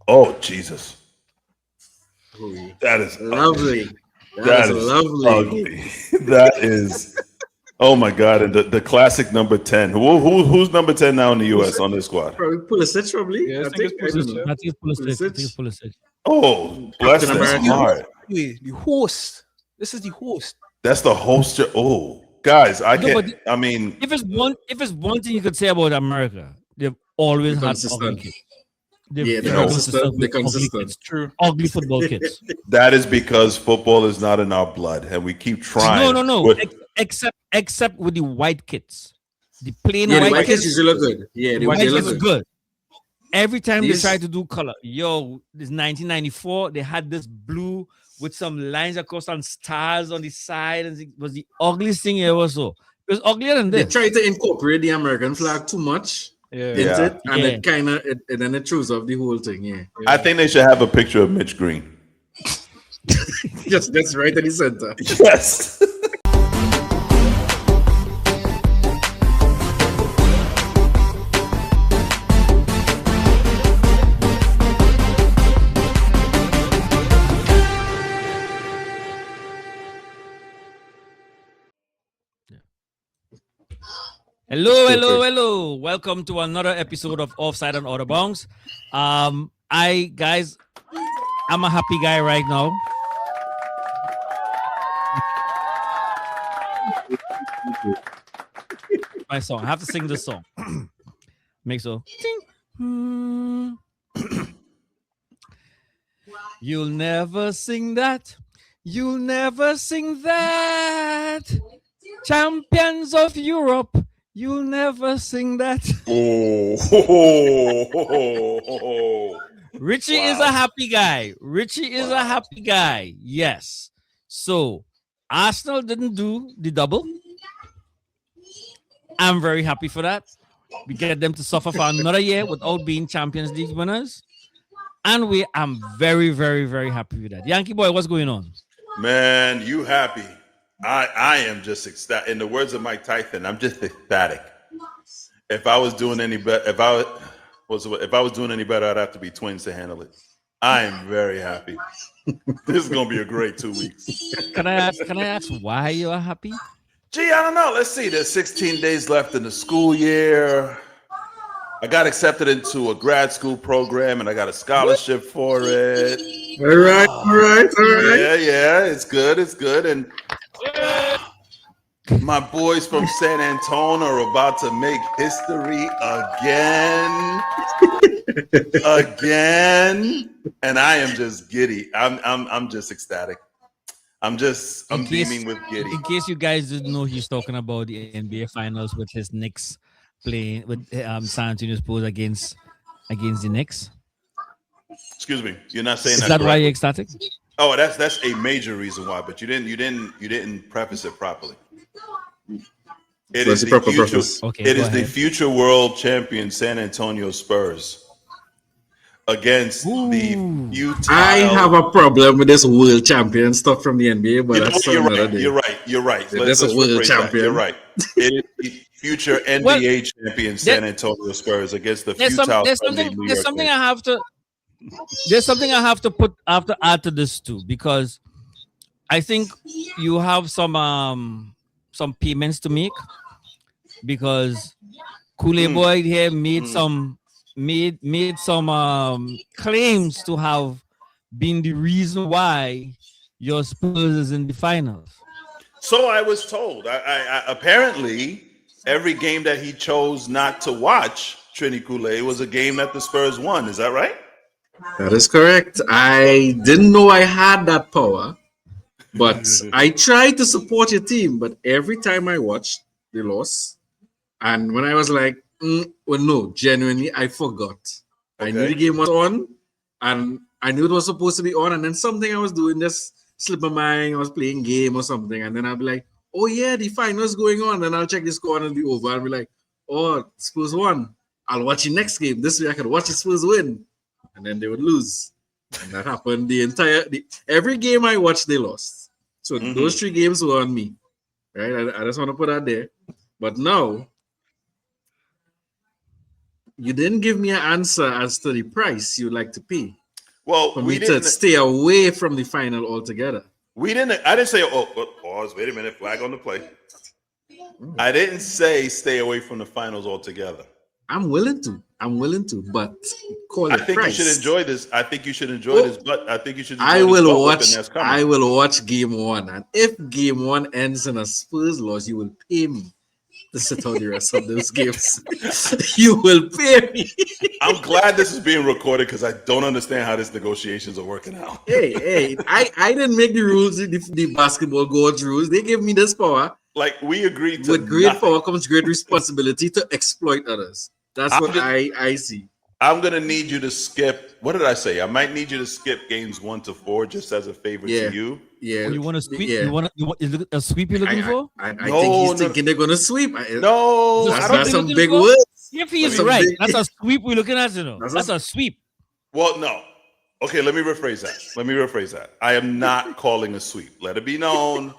Oh Jesus, that is ugly. Lovely. That That is is lovely. ugly. That is. Oh my God! And the classic number 10. Who's number 10 now in the U.S. on this squad? Probably Pulisic, probably. Yeah, I I think it's think. I don't Pulisic. know. Yeah. I think it's Pulisic. I think it's Pulisic, Pulisic. Oh, bless Captain his This is the America. host. heart. Wait, the host. This is the host. That's the host. Oh, guys, I No, but can't. I mean, if it's one thing you could say about America, they've always They're had ugly consistent. kids. They're Yeah, you they're very know, consistent consistent. They're with ugly consistent. kids, True. ugly football kids. that is because football is not in our blood, and we keep No, trying. no, no. With Except with the white kids, the plain Yeah, the white white kids kids. usually look good. Yeah, The they, white they look kids are good. good. Every time they try These, to do color, this 1994, they had this blue with some lines across and stars on the side, and it was the ugliest thing you ever saw. It was uglier than they this. try to incorporate the American flag too much Yeah. into yeah, it, and Yeah. it kind of, and then it throws off the whole thing. Yeah, I think they should have a picture of Mitch Green. just that's right in the center. Yes. Hello, hello, Perfect. hello. Welcome to another episode of Offside Outta Bounds. I'm a happy guy right now. My song. I have to sing this song. Make so. You'll never sing that. You'll never sing that. Champions of Europe. You'll never sing that. Oh. Richie is Wow. a happy guy. Richie is a happy guy. Yes. So Arsenal didn't do the double. I'm very happy for that. We get them to suffer for another year without being Champions League winners. And I'm very, very, very happy with that. Yankee boy, what's going on? Man, you happy? I am just ecstatic. In the words of Mike Tyson, I'm just ecstatic. If I was doing any better, if I was doing any better, I'd have to be twins to handle it. I am very happy. This is gonna be a great 2 weeks. Can I ask why you are happy? Gee, I don't know. Let's see. There's 16 days left in the school year. I got accepted into a grad school program, and I got a scholarship for it. All right, all right, all right. Yeah, it's good. It's good. And my boys from San Antonio are about to make history again. And I am just giddy. I'm just ecstatic. I'm beaming with giddy. In case you guys didn't know, he's talking about the NBA Finals with his Knicks playing with San Antonio Spurs against the Knicks. Excuse me, you're not saying Is that. that why correctly. you're ecstatic? Oh, that's a major reason why. But you didn't preface it properly. It What's is the the proper future. preface? Okay, It go is the ahead. future world champion San Antonio Spurs against the futile. I have a problem with this world champion stuff from the NBA, but that's for You're another right. day. You're right. That's a world rephrase that. champion. You're right. It is the future NBA champion San Antonio Spurs against the futile. There's something I have to add to this too, because I think you have some payments to make, because Kool-Aid Boy here made some claims to have been the reason why your Spurs is in the finals. So I was told. I apparently every game that he chose not to watch, Trini Cule, was a game that the Spurs won. Is that right? That is correct. I didn't know I had that power, but I tried to support your team. But every time I watched, they lost. And when I was like, well, no, genuinely, I forgot. I knew Okay. the game was on, and I knew it was supposed to be on. And then something I was doing just slipped my mind. I was playing game or something, and then I'll be like, oh yeah, the finals going on. Then I'll check the score and it'll be over. I'll be like, oh, Spurs won. I'll watch the next game. This way I can watch the Spurs win. And then they would lose. And that happened every game I watched, they lost. So those 3 games were on me. Right? I just want to put that there. But now, you didn't give me an answer as to the price you'd like to pay Well, for we me to didn't. stay away from the final altogether. We didn't. I didn't say. Pause. Wait a minute. Flag on the play. I didn't say stay away from the finals altogether. I'm willing to. But call I it think price. you should enjoy this. I think you should enjoy this. But I think you should. Enjoy I this will butt watch. whipping that's coming. I will watch game 1, and if game 1 ends in a Spurs loss, you will pay me to sit out the rest of those games. You will pay me. I'm glad this is being recorded because I don't understand how these negotiations are working out. Hey, I didn't make the rules, the basketball gods rules. They gave me this power. Like we agreed to. With great nothing. power comes great responsibility to exploit others. That's what I see. I'm gonna need you to skip. What did I say? I might need you to skip games 1 to 4 just as a favor to you. Yeah. Oh, you want to sweep? Yeah. You want a sweep you're looking for? I think he's thinking they're gonna sweep. No, that's some big for? words. If he is right, that's a sweep we're looking at, you know. That's a sweep. Well, no. Okay, let me rephrase that. I am not calling a sweep. Let it be known.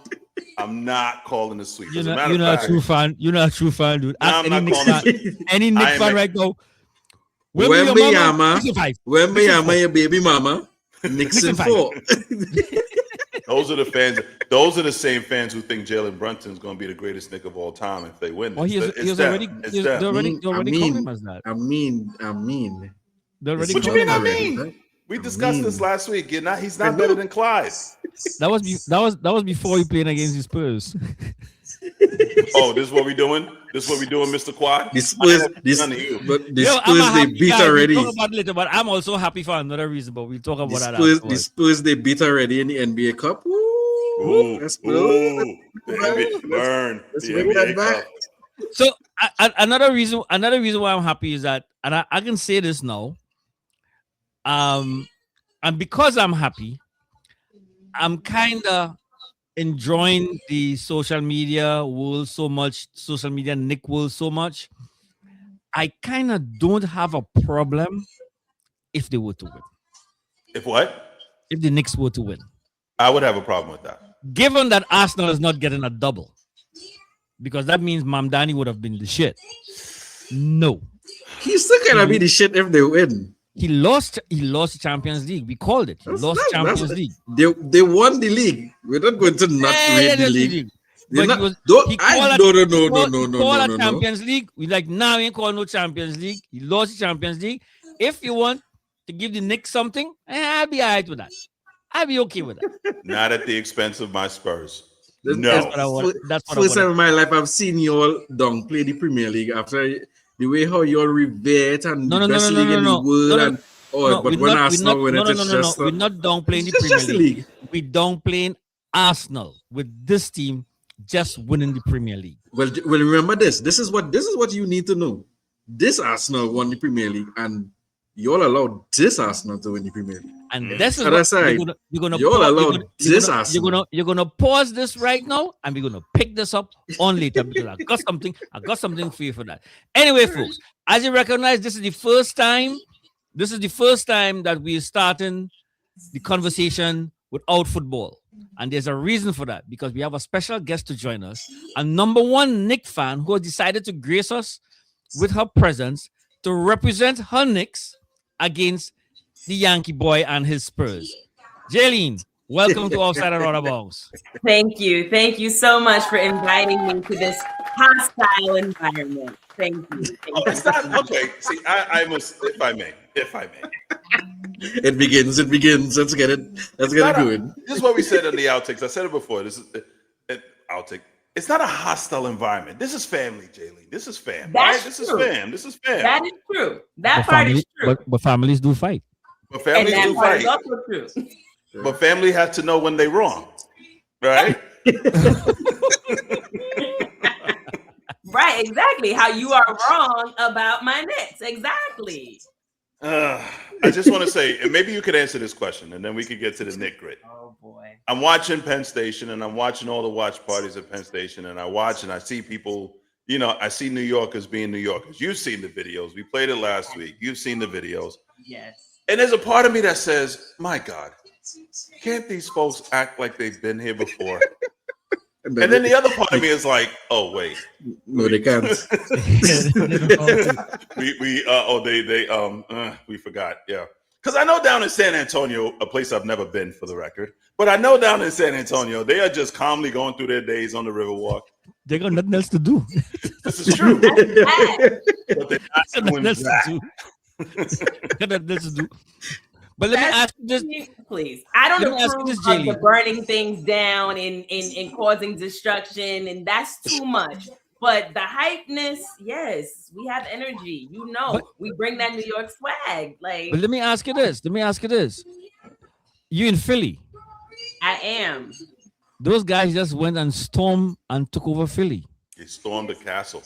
I'm not calling a sweep. You're not a true fan. You're not a true fan, dude. No, I'm not calling any Knicks fan right now. Wembanyama, your baby mama, Nixon 4. Those are the fans. Those are the same fans who think Jalen Brunson is going to be the greatest Knick of all time if they win. Well, they're already calling him as that. I mean. What you mean? I mean. We discussed this last week. He's not better than Clyde. That was before he played against the Spurs. Oh, this is what we doing? Mr. Quad? The Spurs, they beat already. We'll talk about it later, but I'm also happy for another reason, but we'll talk about that. The Spurs, they beat already in the NBA Cup. Let's the NBA, burn. The NBA Cup. So another reason why I'm happy is that, and I can say this now, and because I'm happy, I'm kind of enjoying the social media world so much, social media Knick world so much. I kind of don't have a problem if they were to win. If what? If the Knicks were to win. I would have a problem with that. Given that Arsenal is not getting a double, because that means Mamdani would have been the shit. No. He's still gonna be the shit if they win. He lost the Champions League. We called it. He lost Champions League. They won the league. We're not going to not rate the league. But no. Champions League. We like now ain't call no Champions League. He lost the Champions League. If you want to give the Knicks something, I'll be alright with that. I'll be okay with that. Not at the expense of my Spurs. No. That's what I want. First time in my life I've seen you all downplay the Premier League after the way how you all revere it and the best league in the world. But when Arsenal win it, it's just we're not downplaying the Premier League. We're downplaying Arsenal with this team just winning the Premier League. Well, remember this. This is what you need to know. This Arsenal won the Premier League, and you all allowed this Arsenal to win the Premier League. And this is what you're gonna pause this right now, and we're gonna pick this up on later because I got something for you for that. Anyway, folks, as you recognize, this is the first time that we're starting the conversation without football. And there's a reason for that, because we have a special guest to join us, a number one Knicks fan who decided to grace us with her presence to represent her Knicks against the Yankee boy and his Spurs. Jaylene, welcome to Offside Outta Bounds. Thank you. Thank you so much for inviting me to this hostile environment. Thank you. It's not okay. See, I must, if I may. It begins. Let's get it going. This is what we said in the outtakes. I said it before. This is an outtake. It's not a hostile environment. This is family, Jaylene. This is fam. That's right? This true. is fam. This is fam. That is true. That part is true. But families do fight. But families and that do part fight. is also true. But family has to know when they're wrong. Right? Right, exactly. How you are wrong about my Knicks. Exactly. I just want to say, and maybe you could answer this question, and then we could get to the nitty-gritty. Oh boy. I'm watching Penn Station, and I'm watching all the watch parties at Penn Station, and I see people, I see New Yorkers being New Yorkers. You've seen the videos. We played it last week. You've seen the videos. Yes. And there's a part of me that says, my God, can't these folks act like they've been here before? And then the other part of me is like, oh wait, no, they can't. we forgot, yeah. Because I know down in San Antonio, a place I've never been for the record, but I know down in San Antonio, they are just calmly going through their days on the Riverwalk. They got nothing else to do. This is true. But they're not doing that. Got nothing else to do. But let me ask you this, please. I don't Let me ask you approve this, of Jaylene. the burning things down and causing destruction, and that's too much. But the hypeness, yes, we have energy. You know, But- we bring that New York swag. Like but let me ask you this. You in Philly. I am. Those guys just went and stormed and took over Philly. They stormed the castle.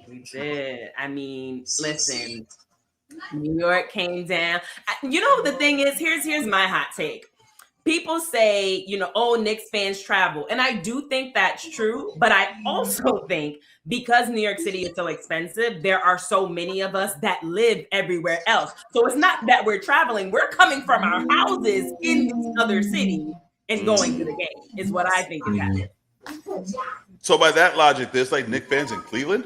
We did. I mean, listen, New York came down. You know, the thing is, here's my hot take. People say, you know, oh, Knicks fans travel. And I do think that's true. But I also think because New York City is so expensive, there are so many of us that live everywhere else. So it's not that we're traveling. We're coming from our houses in these other cities and going to the game is what I think is happening. So by that logic, there's like Knicks fans in Cleveland?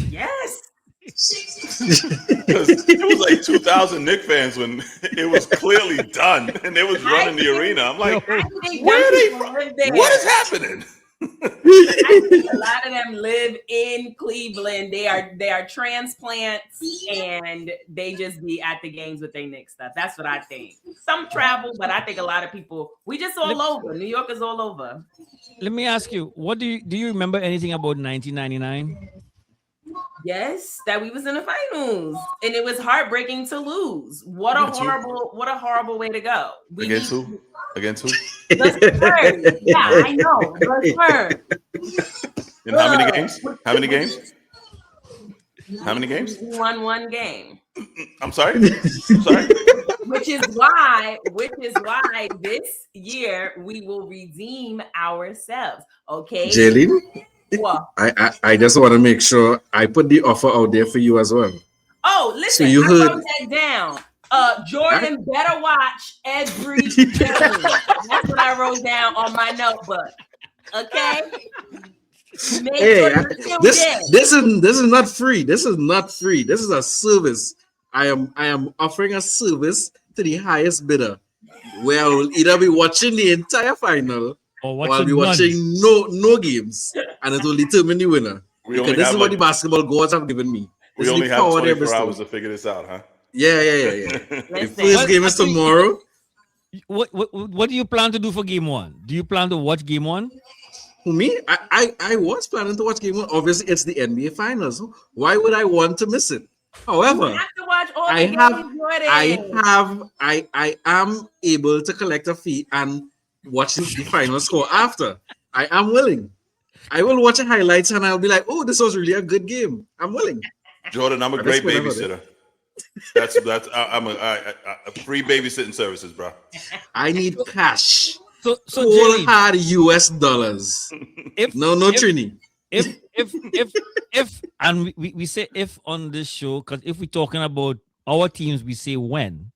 Yes. Because it was like 2,000 Knicks fans when it was clearly done and they was running the arena. I'm like, I think where are they people from? live there. What is happening? I think a lot of them live in Cleveland. They are transplants and they just be at the games with their Knicks stuff. That's what I think. Some travel, but I think a lot of people, we just all over. New York is all over. Let me ask you, what do you remember anything about 1999? Yes, that we was in the finals and it was heartbreaking to lose. What a horrible way to go. Against who? Against who? The Spurs. Yeah, I know. The Spurs. In how many games? How many games? How many games? We won one game. I'm sorry. I'm sorry. Which is why this year we will redeem ourselves. Okay. Jaylene, What? I just want to make sure I put the offer out there for you as well. Oh, listen, So you I heard- wrote that down. Jordan better watch every game. That's what I wrote down on my notebook. Okay. Make Hey, sure you're tuned this in. is not free. This is not free. This is a service. I am offering a service to the highest bidder. Where I will either be watching the entire final Or or I'll be none? watching no games, and it will determine the winner. We Because only this have is what like, the basketball gods have given me. we This is only the have power they 24 bestow. hours to figure this out, huh? Yeah. The Listen, first game is tomorrow. What do you plan to do for game one? Do you plan to watch game one? For me, I was planning to watch game one. Obviously, it's the NBA Finals. Why would I want to miss it? you However, have to watch all I the have- games, Jordan. I am able to collect a fee and watch the final score after. I am willing. I will watch the highlights and I'll be like, oh, this was really a good game. I'm willing. Jordan, I'm a I great just went over babysitter. I'm a free babysitting services, bro. I need cash. So Cold Jaylene, hard US dollars. if No Trini. if and we say if on this show, because if we're talking about our teams, we say when.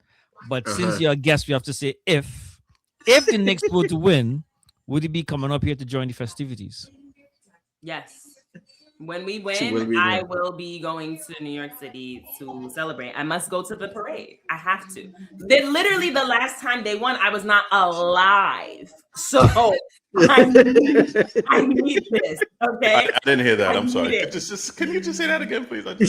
But since you're a guest, we have to say if the Knicks were to win, would he be coming up here to join the festivities? Yes. When we She will win, be I there. will be going to New York City to celebrate. I must go to the parade. I have to. Then literally the last time they won, I was not alive. So I need this. Okay. I didn't hear that. I I'm sorry. need it. Can you just say that again, please? I don't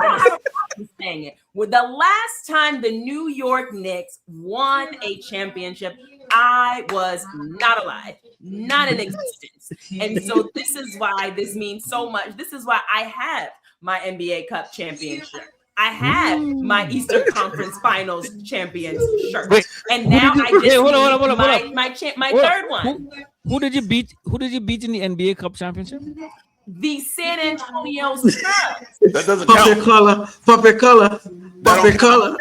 have a problem saying it. Well, the last time the New York Knicks won a championship, I was not alive, not in existence. And so this is why this means so much. This is why I have my NBA Cup championship. I have my Eastern Conference Finals champion shirt. Wait, and who now did you- I just wait, hold on, need hold on. my Hold on. third one. Who did you beat? Who did you beat in the NBA Cup championship? The San Antonio Spurs. That doesn't Pop your count. collar, pop your collar, pop your collar.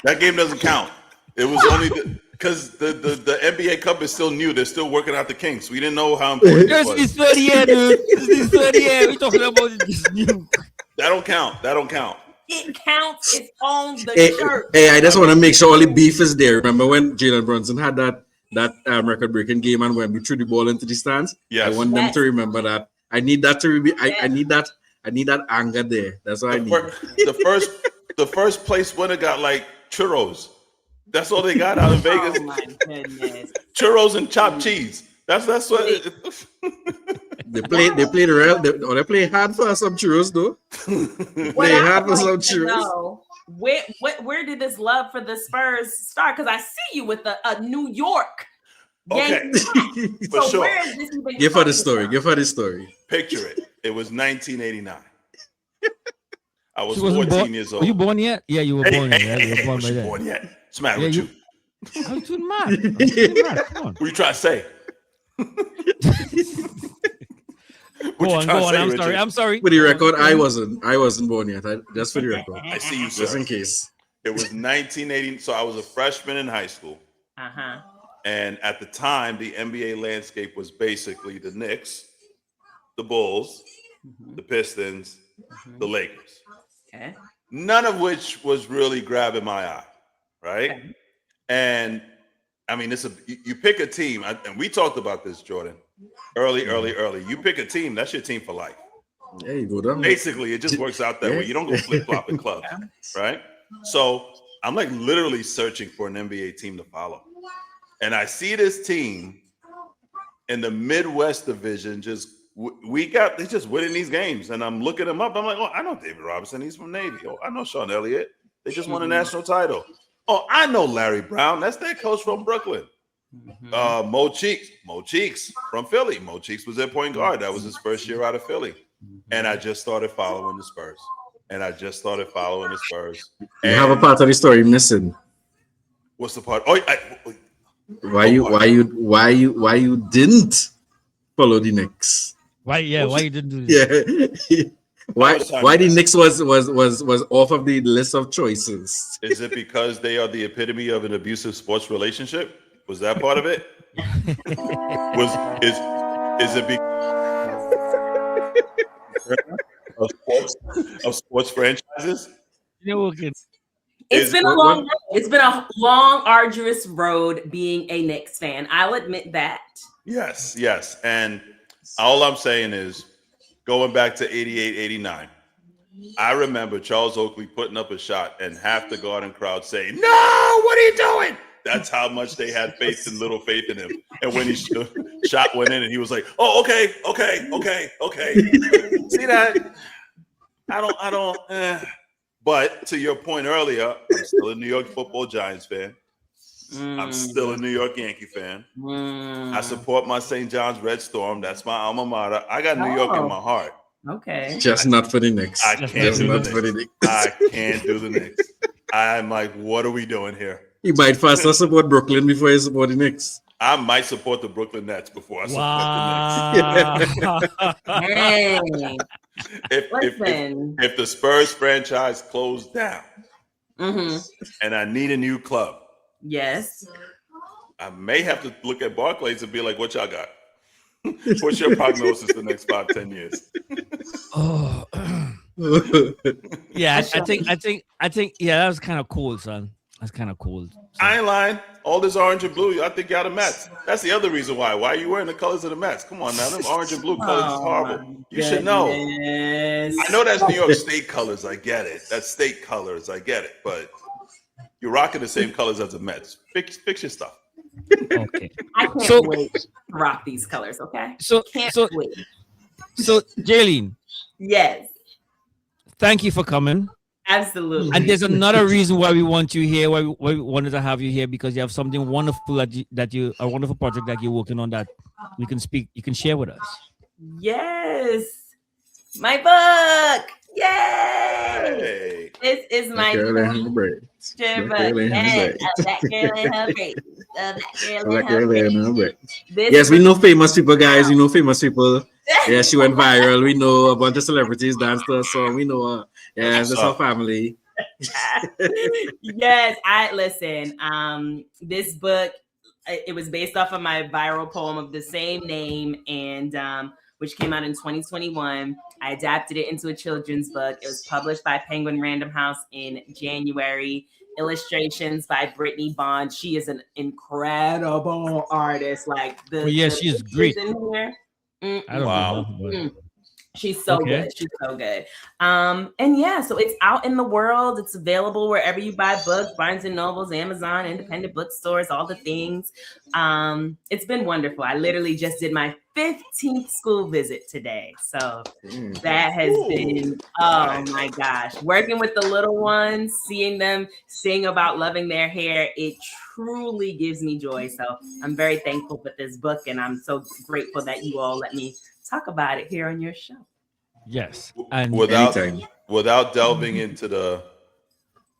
That game doesn't count. It was only because the NBA Cup is still new. They're still working out the kinks. We didn't know how important it This was. is 30 year, dude. This is 30 year. We're talking about this new. That don't count. That don't count. It counts. It's on the Hey, shirt. hey, I just want to make sure all the beef is there. Remember when Jalen Brunson had that record-breaking game and when we threw the ball into the stands. Yes. I want them Yes. to remember that. I need that to be. I Yes. need that. I need that anger there. That's what I The, need. the first place winner got like churros. That's all they got out of Vegas. Oh my goodness. Churros and chopped cheese. That's what. They play hard for some churros though. They What play I hard would for some like to churros. know, where did this love for the Spurs start? Because I see you with a New York. Okay, Yankees. for So sure. where is this even Give her the coming story. from? Give her the story. Picture it. It was 1989. I was She wasn't 14 born. years Were old. you born yet? Yeah, you were born yet. Yeah, you were born was by she then. born yet? What's the matter Yeah, with you- you? I was doing mad. I was doing mad. Come on. What you trying to say? Go on. I'm Richard? sorry. I'm sorry. For the Go on, record, go on. I wasn't born yet. Just for the record, I see you, just sir. in case. It was 1980. So I was a freshman in high school. Uh-huh. And at the time, the NBA landscape was basically the Knicks, the Bulls, the Pistons, the Lakers. Okay. None of which was really grabbing my eye, right? Okay. And I mean, you pick a team, and we talked about this, Jordan, early. You pick a team, that's your team for life. Yeah, you go down. Basically, it just works out that way. You don't go flip-flop in clubs, right? So I'm like literally searching for an NBA team to follow. And I see this team in the Midwest division just they just winning these games. And I'm looking them up. I'm like, oh, I know David Robinson. He's from Navy. Oh, I know Sean Elliott. They just won a national title. Oh, I know Larry Brown. That's their coach from Brooklyn. Mo Cheeks from Philly. Mo Cheeks was their point guard. That was his first year out of Philly. And I just started following the Spurs. You And have a part of the story missing. what's the part? Oh, Why you didn't follow the Knicks? Why? Yeah. Why you didn't do this? Yeah. Why was trying the to- Knicks was off of the list of choices? Is it because they are the epitome of an abusive sports relationship? Was that part of it? Is it because of sports franchises? You know, okay. It's Is- been a long road. It's been a long, arduous road being a Knicks fan. I'll admit that. Yes. And all I'm saying is going back to 88, 89, I remember Charles Oakley putting up a shot and half the Garden crowd saying, "No, what are you doing?" That's how much they had little faith in him. And when shot went in and he was like, "Oh, okay. See that? I don't. But to your point earlier, I'm still a New York Football Giants fan. I'm still a New York Yankee fan. I support my St. John's Red Storm. That's my alma mater. I got New York in my heart. Okay. Just not for the Knicks. I can't Just do not the for the Knicks. Knicks. I can't do the Knicks. I'm like, what are we doing here? You might first support Brooklyn before you support the Knicks. I might support the Brooklyn Nets before I support Wow. Dang. the Knicks. If the Spurs franchise closed down and I need a new club, Yes. I may have to look at Barclays and be like, what y'all got? What's your prognosis the next 5-10 years? Oh. Yeah, I think yeah, that was kind of cool, son. That's kind of cool. I ain't lying. All this orange and blue, I think y'all the Mets. That's the other reason why. Why are you wearing the colors of the Mets? Come on now, them orange and blue colors is horrible. You should know. I know that's New York State colors. I get it. That's state colors. I get it. But you're rocking the same colors as the Mets. Fix your stuff. Okay. I can't wait to rock these colors, okay? So Wait. Jaylene, Yes. thank you for coming. Absolutely. And there's another reason why we want you here, why we wanted to have you here, because you have something wonderful a wonderful project that you're working on that you can share with us. Yes. My book. Yay! Hey. This is my Girl book. and her braids. Her Black girl and her Yes, braids. a black girl in her braids. A black girl Black in her girl braids. and her braids. This Yes, we is- know famous people, guys. We know famous people. Yeah, she went viral. We know a bunch of celebrities danced to her song. We know her. Yes, that's her family. Yes, I listen. This book, it was based off of my viral poem of the same name, and which came out in 2021. I adapted it into a children's book. It was published by Penguin Random House in January, illustrations by Brittany Bond. She is an incredible artist. Like the she's pictures great. in here. I don't Wow. know. But... She's so Okay. good. She's so good. And yeah, so it's out in the world. It's available wherever you buy books, Barnes and Nobles, Amazon, independent bookstores, all the things. It's been wonderful. I literally just did my 15th school visit today. So that has been, oh my gosh, working with the little ones, seeing them sing about loving their hair, it truly gives me joy. So I'm very thankful for this book, and I'm so grateful that you all let me talk about it here on your show. Yes. And without delving into the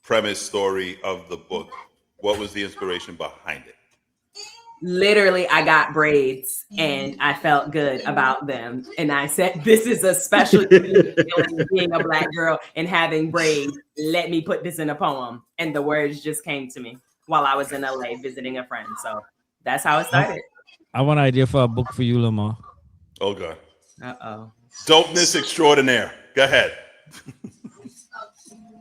premise story of the book, what was the inspiration behind it? Literally, I got braids and I felt good about them. And I said, this is a special feeling being a Black girl and having braids. Let me put this in a poem. And the words just came to me while I was in LA visiting a friend. So that's how it started. I have an idea for a book for you, Lamar. Oh, God. Uh-oh. Dopeness extraordinaire. Go ahead.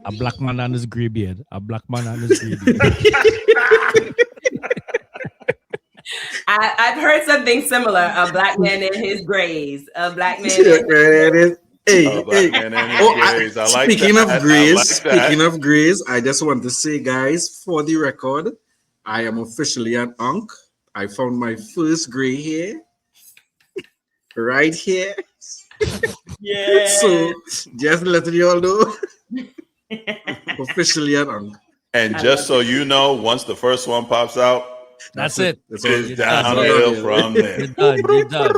A black man and his gray beard. A black man and his gray beard. I've heard something similar. A black man in his grays. A black man. Speaking of grays, I just want to say, guys, for the record, I am officially an unk. I found my first gray hair right here. Yeah. So just letting you all know, officially an unk. And just so you know, once the first one pops out, That's it. It's downhill from there. You're done.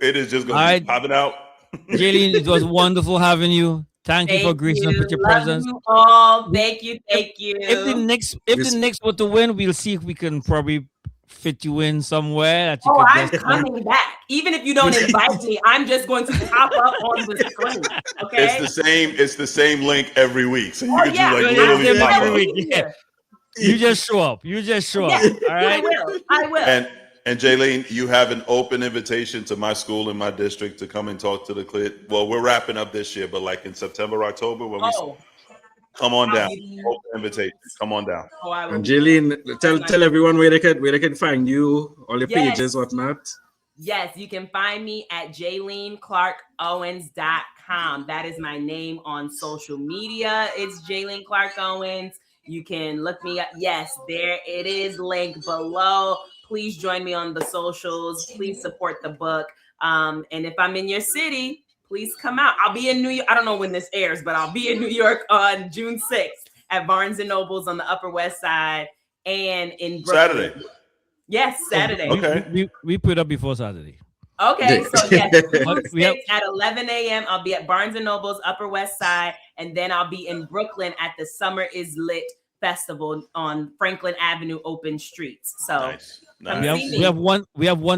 It is just going to be popping out. Jaylene, it was wonderful having you. Thank you for gracing us with your presence. You all. Thank you. If the Knicks were to win, we'll see if we can probably fit you in somewhere. That you I'm coming back. Even if you don't invite me, I'm just going to pop up on the screen. Okay. It's the same link every week. So you can yeah. do like literally pop up. Yeah. You just show up. All right. I will. And Jaylene, you have an open invitation to my school and my district to come and talk to the kid. Well, we're wrapping up this year, but like in September, October, when we come on down. Open invitation. Come on down. And Jaylene, tell everyone where they can find you, all your pages, whatnot. Yes, you can find me at JayleneClarkOwens.com. That is my name on social media. It's Jaylene Clark Owens. You can look me up. Yes, there it is, link below. Please join me on the socials. Please support the book. And if I'm in your city, please come out. I'll be in New York. I don't know when this airs, but I'll be in New York on June 6th at Barnes and Nobles on the Upper West Side and in Brooklyn. Saturday. Yes, Saturday. Okay. We put up before Saturday. Okay, so yes, We at 11 a.m. I'll be at Barnes and Noble's Upper West Side, and then I'll be in Brooklyn at the Summer is Lit Festival on Franklin Avenue Open Streets. So nice. We have one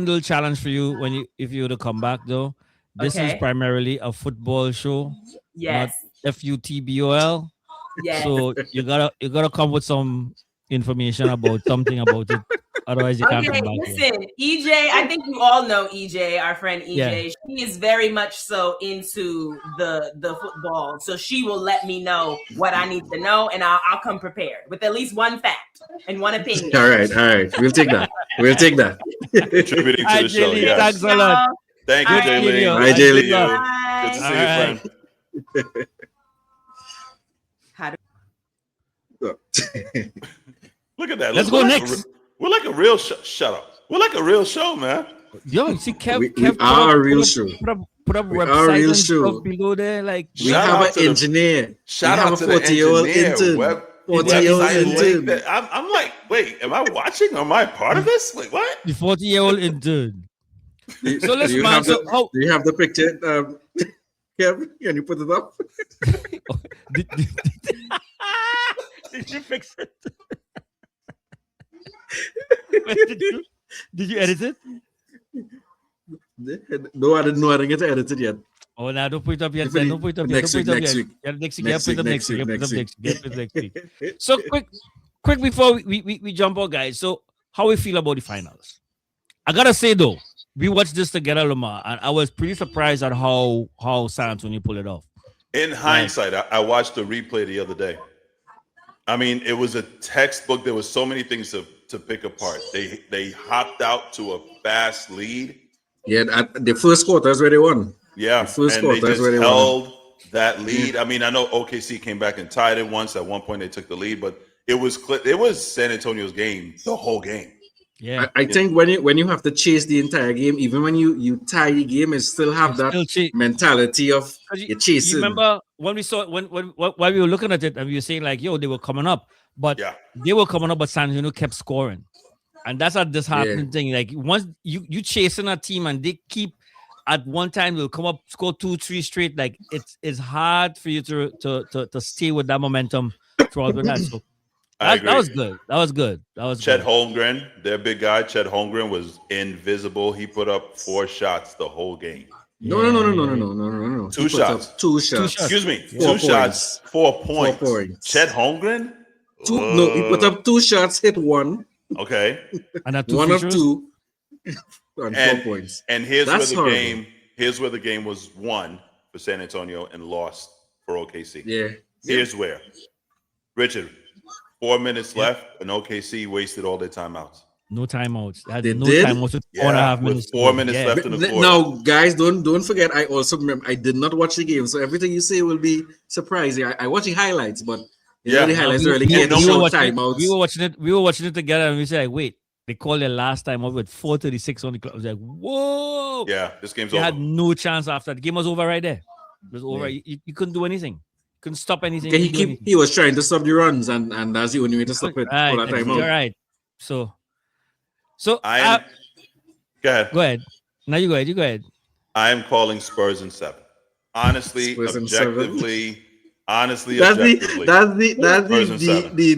little challenge for you if you were to come back though. This is primarily a football show. Yes. Not FUTBOL. Yes. So you gotta come with some information about something about it. Otherwise, you can't come back. Listen, EJ, I think you all know EJ, our friend EJ. Yeah. She is very much so into the football. So she will let me know what I need to know, and I'll come prepared with at least one fact and one opinion. All right. We'll take that. Contributing to the show. Yes. Thanks a lot. Thank you, Jaylene. Bye, Jaylene. Good to see you, friend. Look at that. Let's go next. We're like a real show. Shut up. We're like a real show, man. Yo, you see, Kev, we are a real show. Put up websites and stuff below there. Like we have an engineer. Shout out to the 40-year-old intern. 40-year-old intern. I'm like, wait, am I watching? Am I part of this? Wait, what? The 40-year-old intern. So let's do you have the picture? Kev, can you put it up? Did you fix it? Did you edit it? No, I didn't know I didn't get to edit it yet. Oh, now don't put it up yet. Don't put it up yet. Next week. Next week. So quick before we jump on, guys. So how we feel about the finals? I gotta say though, we watched this together, Lamar, and I was pretty surprised at how San Antonio pulled it off. In hindsight, I watched the replay the other day. I mean, it was a textbook. There was so many things to pick apart. They hopped out to a fast lead. Yeah, at the first quarter is where they won. Yeah, The first and they quarter is just where they won. held that lead. I mean, I know OKC came back and tied it once. At one point, they took the lead, but it was San Antonio's game the whole game. Yeah. I think when you have to chase the entire game, even when you tie the game, it still have that mentality of you're chasing. You remember when we saw when while we were looking at it and we were saying like, yo, they were coming up, but they were coming up, but San Antonio kept scoring, and that's a disheartening thing. Like once you chasing a team and they keep at one time they'll come up, score 2-3 straight. Like it's hard for you to stay with that momentum throughout the night. So that was good. That was good. Chet Holmgren, their big guy, Chet Holmgren was invisible. He put up 4 shots the whole game. No. Two shots. Excuse me. 2 shots, 4 points. 4 points. Chet Holmgren? No, he put up 2 shots, hit 1. Okay. And that 1 of 2. And 4 points. And here's where the game was won for San Antonio and lost for OKC. Yeah. Here's where. Richard, 4 minutes left, and OKC wasted all their timeouts. No timeouts. They did? Timeouts with 4.5 minutes. 4 minutes left in the quarter. Now, guys, don't forget. I also remember I did not watch the game, so everything you say will be surprising. I watch the highlights, but the highlights really get no timeouts. We were watching it together, and we said, like, "Wait, they called their last time up with 4:36 on the clock." I was like, "Whoa!" Yeah, this game's they over. They had no chance after the game was over right there. It was over. You couldn't do anything. Couldn't stop anything. Okay, he was trying to stop the runs, and that's the only way to stop it. Right, that time you're right. So go ahead. Go ahead. Now you go ahead. I am calling Spurs in 7. Honestly, objectively. That's the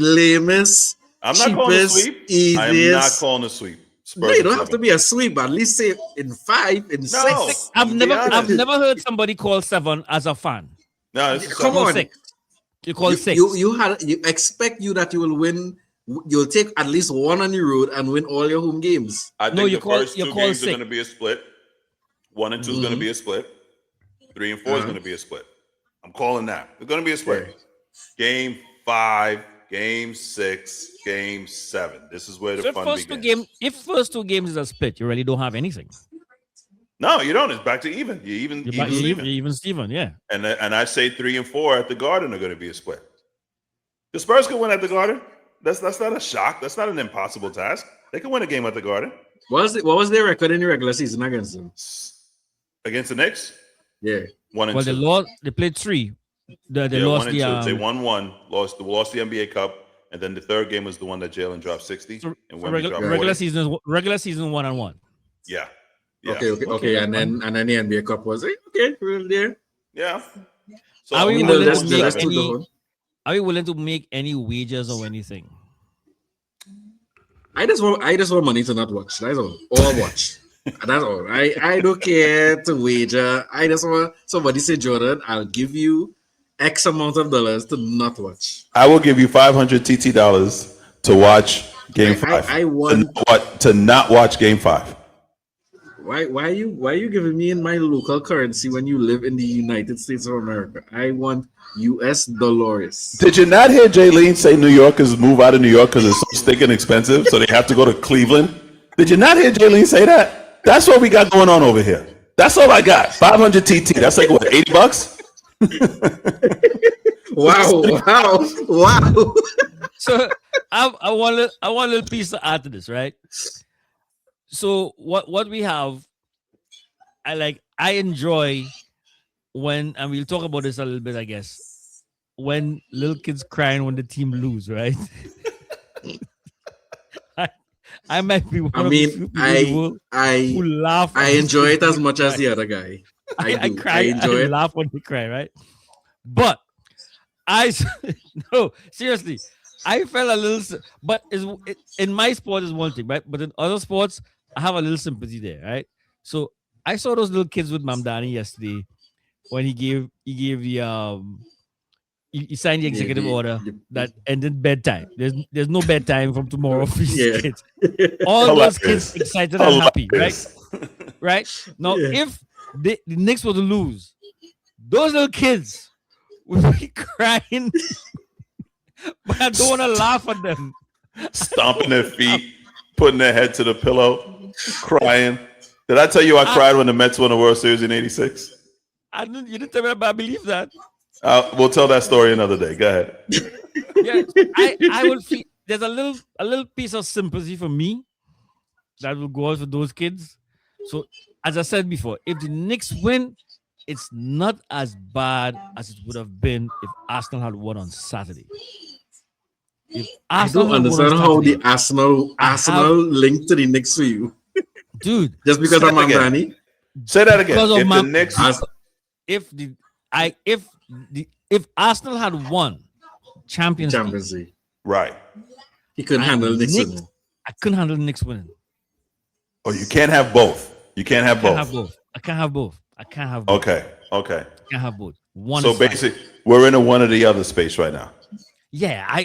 lamest. I'm not calling a sweep. I am not calling a sweep. Spurs no, you don't have to be a sweep, but at least say in 5, in 6. I've never heard somebody call 7 as a fan. No, come on. 6. You call 6. You expect that you will win. You'll take at least 1 on the road and win all your home games. I think the first 2 games are going to be a split. 1 and 2 is going to be a split. 3 and 4 is going to be a split. I'm calling that. It's going to be a split. Okay. Game 5, game 6, game 7. This is where the fun begins. If first 2 games is a split, you really don't have anything. No, you don't. It's back to even. You're even Steven, yeah. And I say 3 and 4 at the Garden are going to be a split. The Spurs can win at the Garden. That's not a shock. That's not an impossible task. They can win a game at the Garden. What was their record in the regular season against them? Against the Knicks? Yeah. 1 and 2. They played 3. They one lost and 2. They won 1, lost the NBA Cup, and then the third game was the one that Jalen dropped 60. And regular season 1-1. Yeah. Okay. And then the NBA Cup was okay. We're there. Yeah. So are we willing to make any wagers or anything? I just want money to not watch. That's all. Or watch. That's all. I don't care to wager. I just want somebody say, Jordan, I'll give you X amount of dollars to not watch. I will give you $500 TT to watch Game 5. I want to not watch Game 5. Why are you giving me in my local currency when you live in the United States of America? I want US dollars. Did you not hear Jaylene say New Yorkers move out of New York because it's so stinking expensive, so they have to go to Cleveland? Did you not hear Jaylene say that? That's what we got going on over here. That's all I got. 500 TT. That's like what, $80? Wow. So I want a little piece to add to this, right? So what we have, I enjoy when, and we'll talk about this a little bit, I guess, when little kids crying when the team lose, right? I might be one of the few people who laugh. I enjoy it as much as the other guy. I cry. I enjoy it. Laugh when they cry, right? But no, seriously, I felt a little. But in my sport is one thing, right? But in other sports, I have a little sympathy there, right? So I saw those little kids with Mamdani yesterday when he gave the he signed the executive order that ended bedtime. There's no bedtime from tomorrow for these kids. All those kids excited and happy, right? Right? Now, if the Knicks were to lose, those little kids would be crying But I don't want to laugh at them. Stomping their feet, putting their head to the pillow, crying. Did I tell you I cried when the Mets won the World Series in '86? You didn't tell me, but I believe that. We'll tell that story another day. Go ahead. Yeah, I will feel there's a little piece of sympathy for me that will go out for those kids. So, as I said before, if the Knicks win, it's not as bad as it would have been if Arsenal had won on Saturday. If I Arsenal don't had won on understand how Saturday, the Arsenal linked to the Knicks for you. dude, Just because Say I'm that again. Danny. Say that again. Because of If my- the Knicks, if Arsenal had won Champions League, Champions League. right? He couldn't And handle Knicks Knicks- winning. I couldn't handle the Knicks winning. Oh, you can't have both. You can't have I can't both. have both. I can't have both. I can't have both. Okay. I can't have both. One So is fine. basically, we're in a one or the other space right now. Yeah,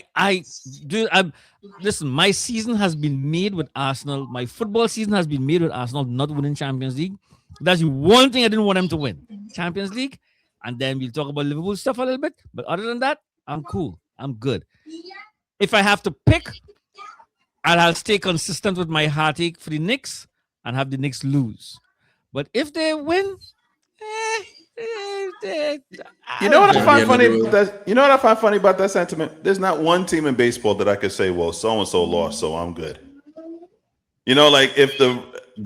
listen, my season has been made with Arsenal. My football season has been made with Arsenal not winning Champions League. That's the one thing I didn't want them to win. Champions League. And then we'll talk about Liverpool stuff a little bit. But other than that, I'm cool. I'm good. If I have to pick, I'll stay consistent with my heartache for the Knicks and have the Knicks lose. But if they win, You know what I Yeah, find yeah, funny no, about that? You know what I find funny about that sentiment? There's not one team in baseball that I could say, well, so and so lost, so I'm good. You know, like if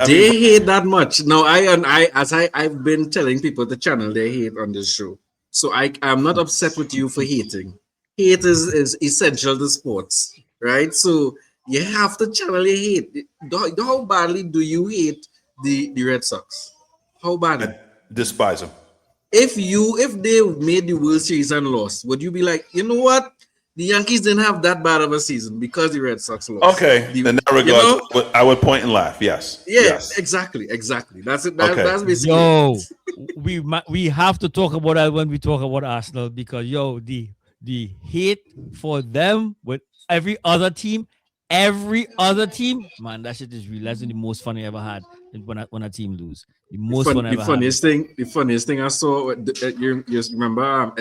They hate that much. No, I've been telling people the channel they hate on this show. So I'm not upset with you for hating. Hate is essential to sports, right? So you have to channel your hate. How badly do you hate the Red Sox? How badly? I despise them. If they made the World Series and lost, would you be like, you know what? The Yankees didn't have that bad of a season because the Red Sox lost. Okay, in that regard, I would point and laugh. Yes. Yeah, Yes. exactly. That's it. Okay. That's basically Yo, it. we have to talk about that when we talk about Arsenal because the hate for them with every other team, man, that shit is real. That's the most fun I ever had when a team lose. The most fun I ever had. The funniest thing I saw. You remember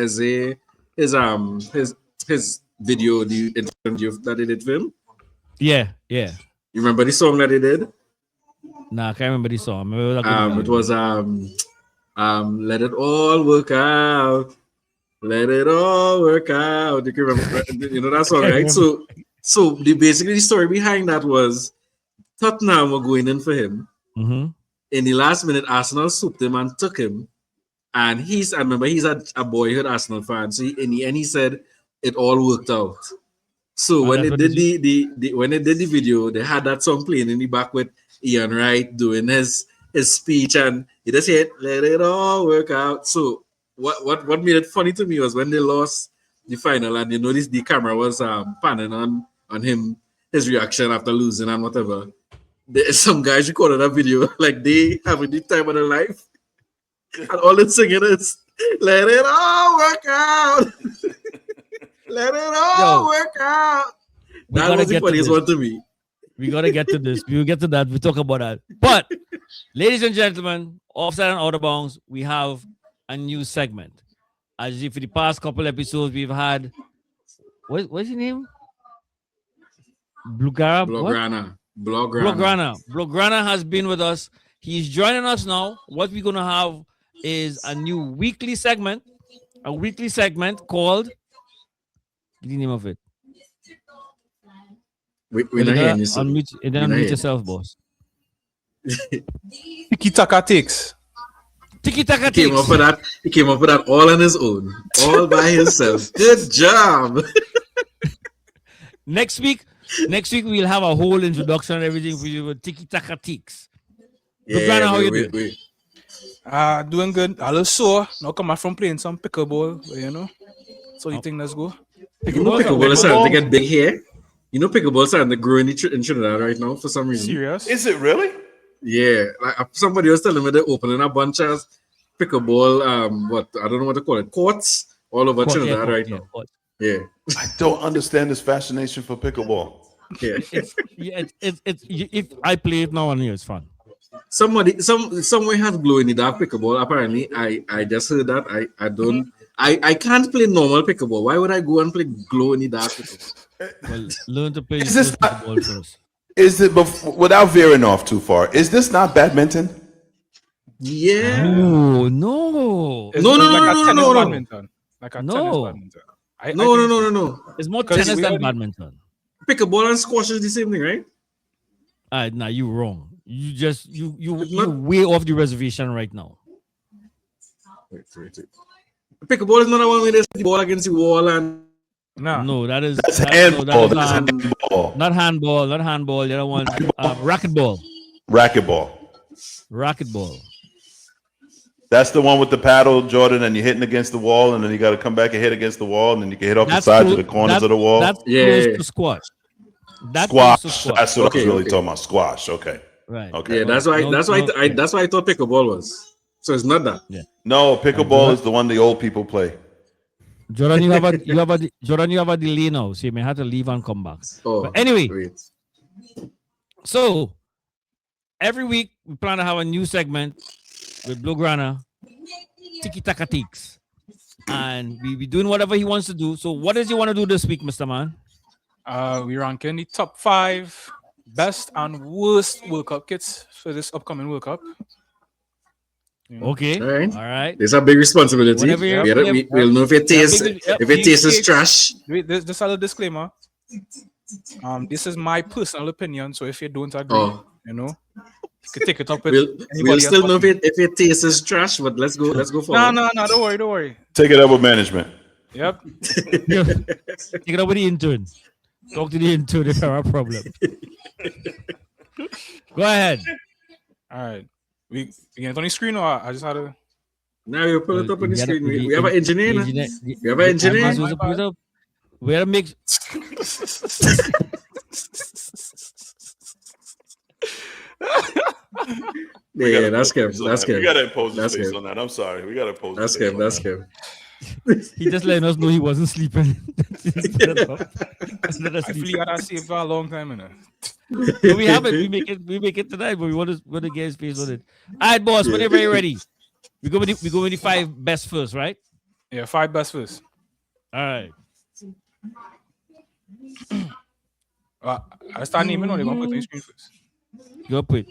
his video, the interview that they did film. Yeah. You remember the song that they did? Nah, I can't remember the song. It was Let It All Work Out. Let it all work out. You can remember, you know that song, right? So basically the story behind that was Tottenham were going in for him. Mm-hmm. In the last minute, Arsenal swooped him and took him. And I remember he's a boyhood Arsenal fan. So in the end, he said it all worked out. So when they did the video, they had that song playing in the back with Ian Wright doing his speech, and he just said, "Let it all work out." So what made it funny to me was when they lost the final, and you noticed the camera was panning on him, his reaction after losing and whatever. Some guys recorded a video like they having the time of their life, and all it's singing is "Let it all work out." Let it all work out. That was the funniest one to me. We gotta get to this. We'll get to that. We'll talk about that. But, ladies and gentlemen, Offside and Out of Bounds, we have a new segment. As if for the past couple episodes, we've had what's your name? Blaugrana. Blaugrana has been with us. He's joining us now. What we're gonna have is a new weekly segment called. What's the name of it? We're not hearing you, sir. Unmute yourself, boss. Tiki Taka takes. Tiki Taka He came up with that all on his own, all by himself. Good job. Next week we'll have a whole introduction and everything for you with Tiki Taka Teaks. Blaugrana, how you doing? Doing good. A little sore. Now come out from playing some pickleball, you know. So you think let's go? You know pickleball is starting to get big here. You know pickleball is starting to grow in Trinidad right now for some reason. Serious? Is it really? Yeah, like somebody was telling me they're opening a bunch of pickleball. I don't know what to call it, courts all over Trinidad right now. Yeah, I don't understand this fascination for pickleball. yeah. If I play it now and here, it's fun. Somewhere has glow in the dark pickleball. Apparently, I just heard that. I can't play normal pickleball. Why would I go and play glow in the dark pickleball? Well, learn to play Is this not- ball first. Is it without veering off too far? Is this not badminton? Yeah. Oh no, It's No, no, like no, a no, tennis no, no. badminton. Like a No. tennis badminton. I No, think no, no, no, no. it's more 'Cause tennis we than already- badminton. Pickleball and squash is the same thing, right? Nah, you wrong. You just you It's you not- way off the reservation right now. Wait. Pickleball is not the one where they the ball against the wall and Nah. No, That's that is, handball. That's handball. not handball, not handball. The other one, racquetball, Racquetball. That's the one with the paddle, Jordan, and you're hitting against the wall, and then you got to come back and hit against the wall, and then you can hit off the sides of the corners of the wall. That's Yeah. close to squash. That's Squash. close to squash. That's what I Okay, was really okay. talking about. Squash. Okay. Right. Okay. yeah, that's why No, that's why no, I that's why I thought pickleball was. So it's not that. No, pickleball is the one the old people play. Jordan, you have a delay now, so you may have to leave and come back. Oh, But anyway, wait. so every week we plan to have a new segment with Blue Grana, Tiki Taka Teaks. And we be doing whatever he wants to do. So what does he want to do this week, Mr. Man? We're ranking the top 5 best and worst World Cup kits for this upcoming World Cup. Okay. All right. All right. There's a big responsibility. Whenever you're- We'll know if it tastes big- if it tastes trash. Wait, just a little disclaimer. This is my personal opinion, so if you don't agree, Oh. you could take it up with We'll anybody still else. know if it tastes trash, but let's go forward. No, don't worry. Take it up with management. Yep. Take it up with the intern. Talk to the intern if there are a problem. Go ahead. All right. We get it on the screen, or I just had to. Now you pull it up on the You gotta- screen. We have an engineer. the now. We have an engineer. I'm supposed to put it up. We gotta make Yeah, that's Kev. That's We Kev. got to impose the That's space Kev. on that. I'm sorry. We got to impose That's the space Kev. on That's that. Kev. he just letting us know he wasn't sleeping. Let us I feel sleep. you gotta save for a long time, No, we have it. We make it tonight, but we want to get his face on it. All right, boss, whenever you're ready. We go with the 5 best first, right? Yeah, 5 best first. All right. I start naming, or they're gonna put it on the screen first. Go put.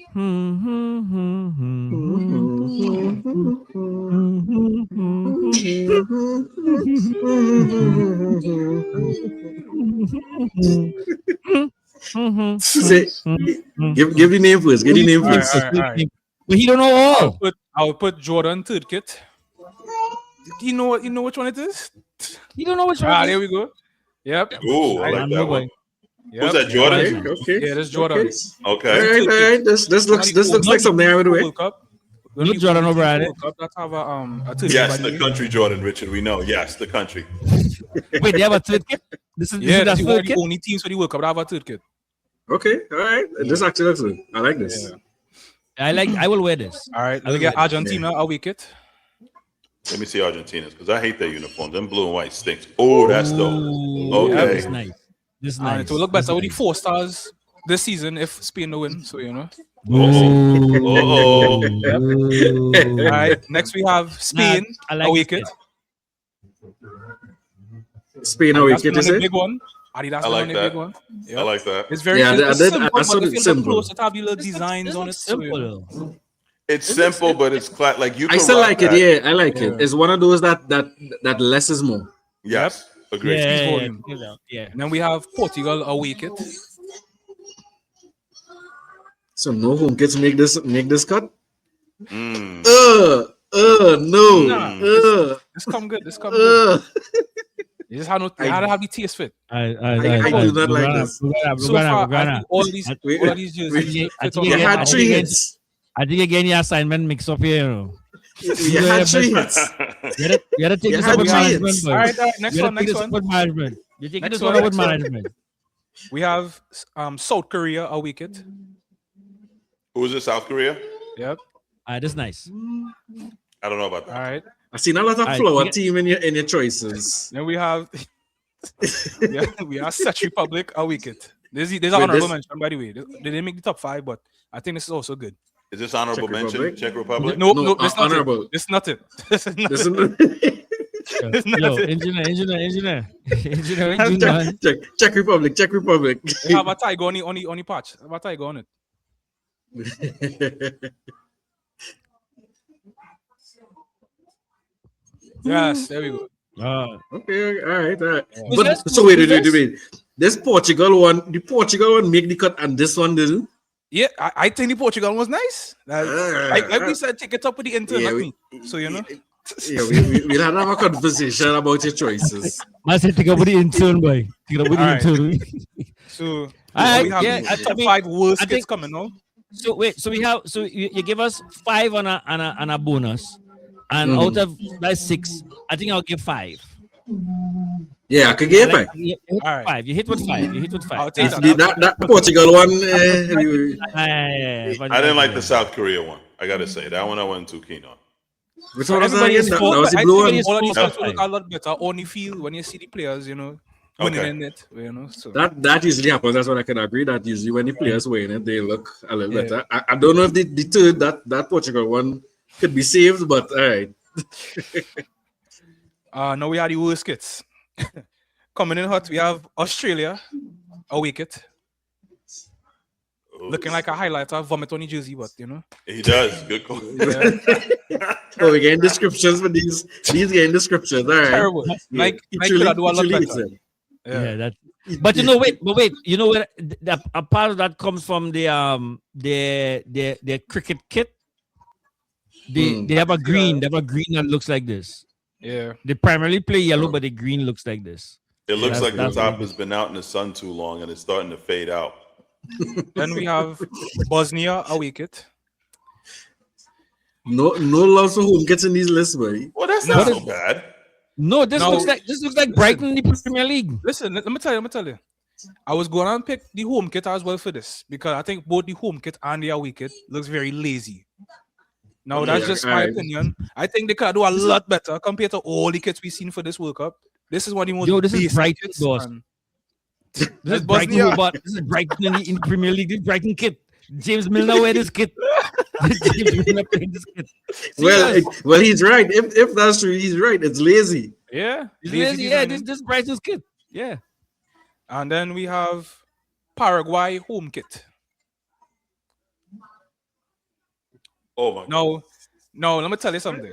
Say, give the name first. Give the name All right, first. all right. But he don't know all. I'll put Jordan third kit. You know which one it is? He don't know which one. There we go. Yep. Ooh, I like that one. Who's that, Jordan? Okay. Yeah, that's Jordan. Okay. All right. This looks like something I would do. World Cup. Look Jordan O'Brien. World Cup, that's have a third Yes, kit. the country, Jordan, Richard. We know. Yes, the country. Wait, they have a third kit? This is Yeah, that that's one third of the kit? only teams for the World Cup that have a third kit. Okay. All right. This actually looks good. I like this. Yeah. I will wear this. All right, I we get like Argentina a wicket. Let me see Argentina's because I hate their uniforms. Them blue and white stinks. Oh, that's dope. Ooh, Okay. This is nice. This is And nice. it will look This better is with the 4 stars this season if Spain don't win. So nice. Uh-oh. all right, next we have Spain I like a this wicket. kit. Spain away. That's Get one this of the it? big one. Adidas I like one of the that. big one. I like that. It's very Yeah, it's I simple, saw but the if you simple. look close, it have the little designs on it. It's So, simple. though. It's simple, but it's like you. I can still rock like it. that. Yeah, I like it. It's one of those that less is more. Yes. Agreed. Yeah. And then we have Portugal a wicket. So no home kids make this cut. Mm. No. Nah, This come good. You just had to I- have the taste fit. I do not like this. So far, I think all these jerseys I fit think on We Yeah, the had I 3 think hits. I think again your assignment mix up here. You know. We had 3 hits. You gotta take You this had up with three management. hits. boy. All right, next You gotta one. take this up with management. You're taking Next this one, one up with next one. management. We have South Korea a wicket. Who is it? South Korea? Yep. All right, that's nice. I don't know about All that. right. I've seen a lot of Alright, flower we get- team in your choices. Then we have we have Czech Republic a wicket. There's an Wait, honorable this- mention, by the way. They didn't make the top 5, but I think this is also good. Is this honorable Czech mention? Republic? Czech Republic? No, No, this is not honorable. it. This is not it. This is not This it. is It's Yo, nothing. engineer. Engineer, what you doing, man? Czech Republic. They have a tiger on the patch. Have a tiger on it. Yes, there we go. Okay, all right. Who's But this? so wait. Who's this? This Portugal one make the cut, and this one didn't. Yeah, I think the Portugal was nice. Like we said, take it up with the intern, Yeah, not we- me. So you know. Yeah, we'll have a conversation about your choices. I said, take up with the intern, boy. Take up with the Alright. intern. So Alright, we have yeah, the I top mean, 5 worst I skits think- coming now. So wait, so we have, so you give us 5 on a bonus, and Mhm. out of that 6, I think I'll give 5. Yeah, I could get Like, back. you hit Alright. 5. You hit with 5. You hit with 5. I'll take That Portugal one. I didn't like the South Korea one. I gotta say that one I wasn't too keen on. Which one was that Everybody again? is That for- was the I blue think one. is- all of these Top skits will look five. a lot better on the field when you see the players, you know, winning Okay. in it. You know, so That usually happens. That's what I can agree. That usually when the players win it, they look a little Yeah. better. I don't know if the third that Portugal one could be saved, but all right. now we have the worst skits. Coming in hot, we have Australia, a wicket, looking like a highlighter, vomit on the jersey, but you know. He does. Good call. Yeah, Oh, we're getting descriptions for these. These getting descriptions. All right. terrible. Like It could really- have do a it lot really better. is, Yeah, that. But you know, wait. You know where a part of that comes from the cricket kit. They have a green. They have a green that looks like this. Yeah. They primarily play yellow, but the green looks like this. It looks That's- like the that's top what- has been out in the sun too long and it's starting to fade out. Then we have Bosnia, a wicket. No love for whom gets in these lists, boy. Well, that's No, not but- so bad. No, this No. looks like Brighton in the Premier League. Listen, let me tell you. I was going to pick the home kit as well for this because I think both the home kit and the away kit looks very lazy. Now that's Yeah, just my alright. opinion. I think they could do a lot better compared to all the kits we've seen for this World Cup. This is one of the most Yo, this is basic Brighton, kits, boss. and- This is That's Brighton, Bosnia. Hobart. This is Brighton in the Premier League. This is Brighton kit. James Milner wear this kit. James Milner playing this kit. Well, he's right. If that's true, he's right. It's lazy. Yeah, It's lazy lazy, yeah, designing. this is Brighton's kit. Yeah. And then we have Paraguay home kit. Oh my god. No, let me tell you something.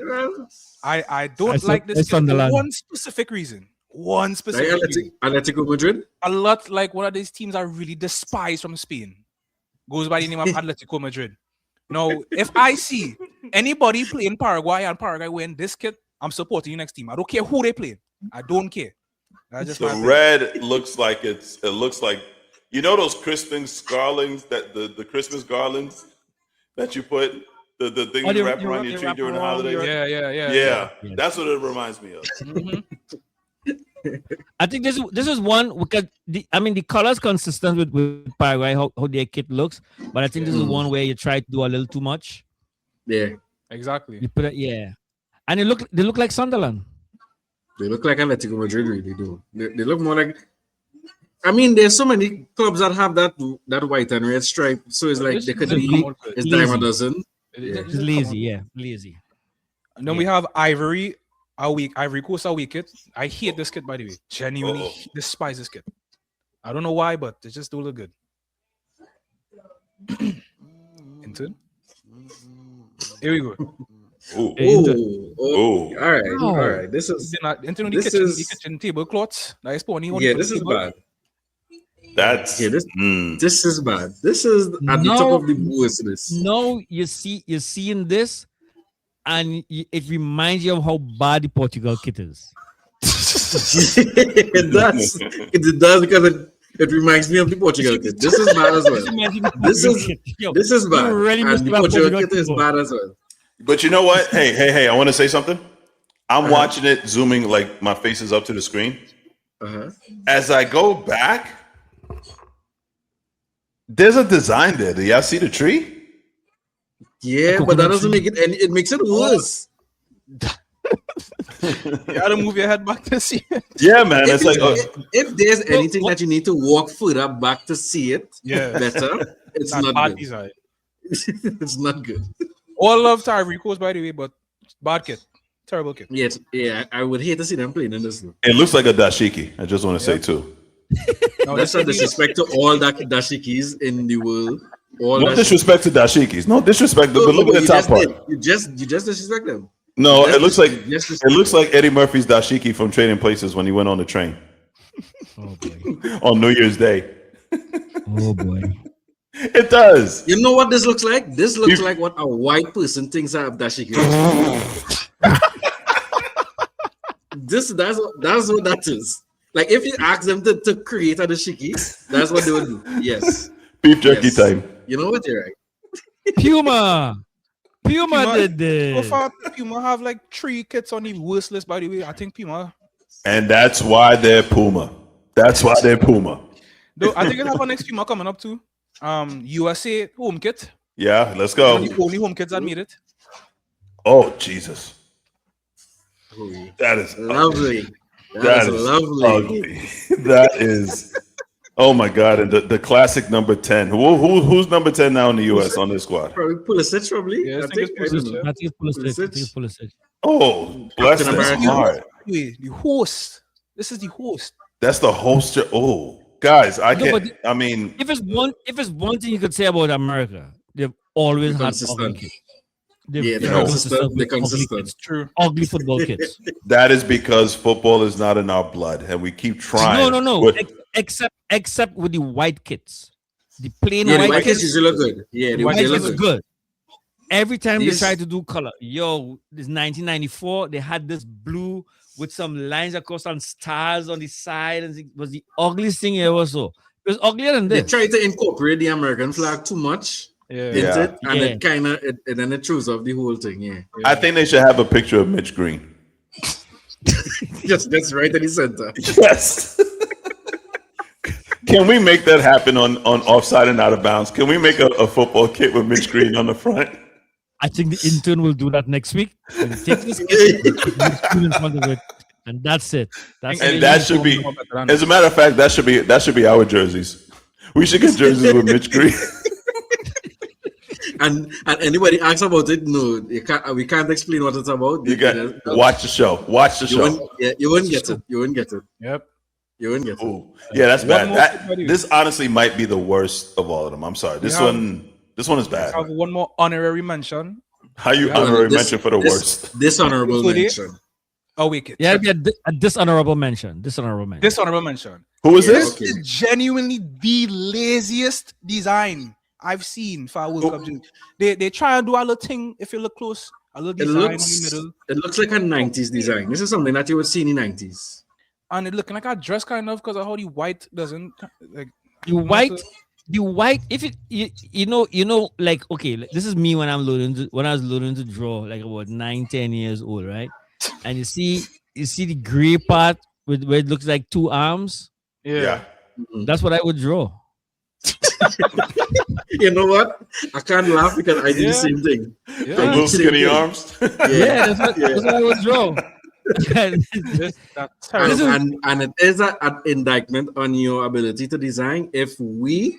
I don't That's like this kit for Sunderland. one specific reason. One Like specific reason. Atletico Madrid. A lot like one of these teams I really despise from Spain goes by the name of Atletico Madrid. Now, if I see anybody playing Paraguay and Paraguay win this kit, I'm supporting the next team. I don't care who they play. I don't care. That's just my The opinion. red looks like it looks like, you know, those Christmas garlands that the Christmas garlands that you put the thing Oh, you they- wrap you around wrap- your you tree wrap during the around holidays. your- Yeah. Yeah, that's what it reminds me of. Mhm. I think this is one because the colors consistent with Paraguay how their kit looks, but I think this is one where you try to do a little too much. Yeah, Exactly. You put it, yeah, and they look like Sunderland. they look like Atletico Madrid. Really do. They look more like. I mean, there's so many clubs that have that white and red stripe, so it's like they could This be. come out good. It's dime a Lazy. dozen. It's lazy, yeah, lazy. And then we have Ivory Coast a wicket. I hate this kit, by the way. Genuinely Uh-oh. despise this kit. I don't know why, but they just do look good. Into here we go. Ooh. Oh, Ooh. all right, Oh. all right. This is Into the This kitchen, is- the kitchen tablecloths. That is pony on yeah. the This is table. bad. That's Yeah, mm. This is bad. This is at the No. top of the worst list. No, you're seeing this, and it reminds you of how bad the Portugal kit is. it does. It does because it reminds me of the Portugal kit. This is bad as well. This is- This is bad. really And missed the about Portugal Portugal kit is kit. bad as well. But you know what? Hey! I want to say something. I'm watching it, zooming like my face is up to the screen. Uh-huh. As I go back, there's a design there. Do y'all see the tree? Yeah, but that doesn't make it any. It makes it worse. You gotta move your head back to see it. Yeah, man. It's like If there's anything that you need to walk further back to see it Yeah. better, it's Not not bad good. design. It's not good. All love to Ivory Coast, by the way, but bad kit. Terrible kit. Yeah, I would hate to see them playing in this. Though. It looks like a dashiki. I just want to say too. No, That's a disrespect to all that dashikis in the world. All No disrespect to dashikis. No disrespect. No, but look at the top part. You just disrespect them. No, Just it looks like disrespect- it looks like Eddie Murphy's dashiki from Trading Places when he went on the train Oh boy. on New Year's Day. Oh boy. It does. You know what this looks like? This looks like what a white person thinks of dashiki. That's what that is. Like if you ask them to create a dashiki, that's what they would do. Yes. Beef jerky Yes. time. You know what? You're right. Puma Puma- did So this. far, Puma have like 3 kits on the worst list. By the way, I think Puma. And that's why they're Puma. That's why they're Puma. Though I think they have our next Puma coming up too. USA home kit. Yeah, let's One go. of the only home kits that made it. Oh Jesus. That is Lovely. That That's is lovely. ugly. That is. Oh my God! And the classic number 10. Who's number 10 now in the U.S. on this squad? Probably Pulisic, probably. Yeah, I I think think. it's I don't know. I think it's Pulisic. Oh, bless Captain his America. heart. Wait, the host. This is the host. That's the host. Oh, guys, I No, can't. but I mean, If it's one thing you could say about America, they've always had Consistent. ugly kids. They've Yeah, they're very consistent. with They're ugly consistent. kids. True. Ugly football kids. that is because football is not in our blood, and we keep trying. No. But Except with the white kids, the plain Yeah, the white white kids kids. usually look good. Yeah, the White white kids kids is look good. good. Every time These- they try to do color, this 1994, they had this blue with some lines across and stars on the side, and it was the ugliest thing I ever saw. It was uglier than They this. try to incorporate the American flag too much Yeah. into Yeah. it, and Yeah. it kind of, and then it throws off the whole thing. Yeah, I think they should have a picture of Mitch Green. just right in the center. Yes. Can we make that happen on Offside and Out of Bounds? Can we make a football kit with Mitch Green on the front? I think the intern will do that next week. We'll take this kid, put the screen in front of it, and that's it. That's And it. that should be, as a matter of fact, that should be our jerseys. We should get jerseys with Mitch Green. And anybody asks about it, no, we can't explain what it's about. You got watch the show. Watch the You show. wouldn't, yeah, you wouldn't get it. You wouldn't get it. Yep. You wouldn't get it. Ooh, yeah, that's One bad. more That, video. this honestly might be the worst of all of them. I'm sorry. This Yeah. one is bad. I have one more honorary mention. How you Yeah, honorary This- mention for the this- worst? Dishonorable Include it? mention. Oh, wicked. Yeah, a dishonorable mention. Dishonorable mention. Dishonorable mention. Who is Yeah, this? okay. This is genuinely the laziest design I've seen for a World Cup. They try and do a little thing. If you look close, a little It design in looks, the middle, it looks like a 90s design. This is something that you would see in the 90s. and it looking like a dress kind of because of how the white doesn't like. The white. If it, you know, like okay, like, this is me when I was learning to draw, like about 9-10 years old, right? And you see the gray part with where it looks like 2 arms. Yeah. That's what I would draw. You know what? I can't laugh because I did the same thing. The Yeah, little skinny arms. Yeah, that's what I would draw. that's terrible. And it is an indictment on your ability to design. If we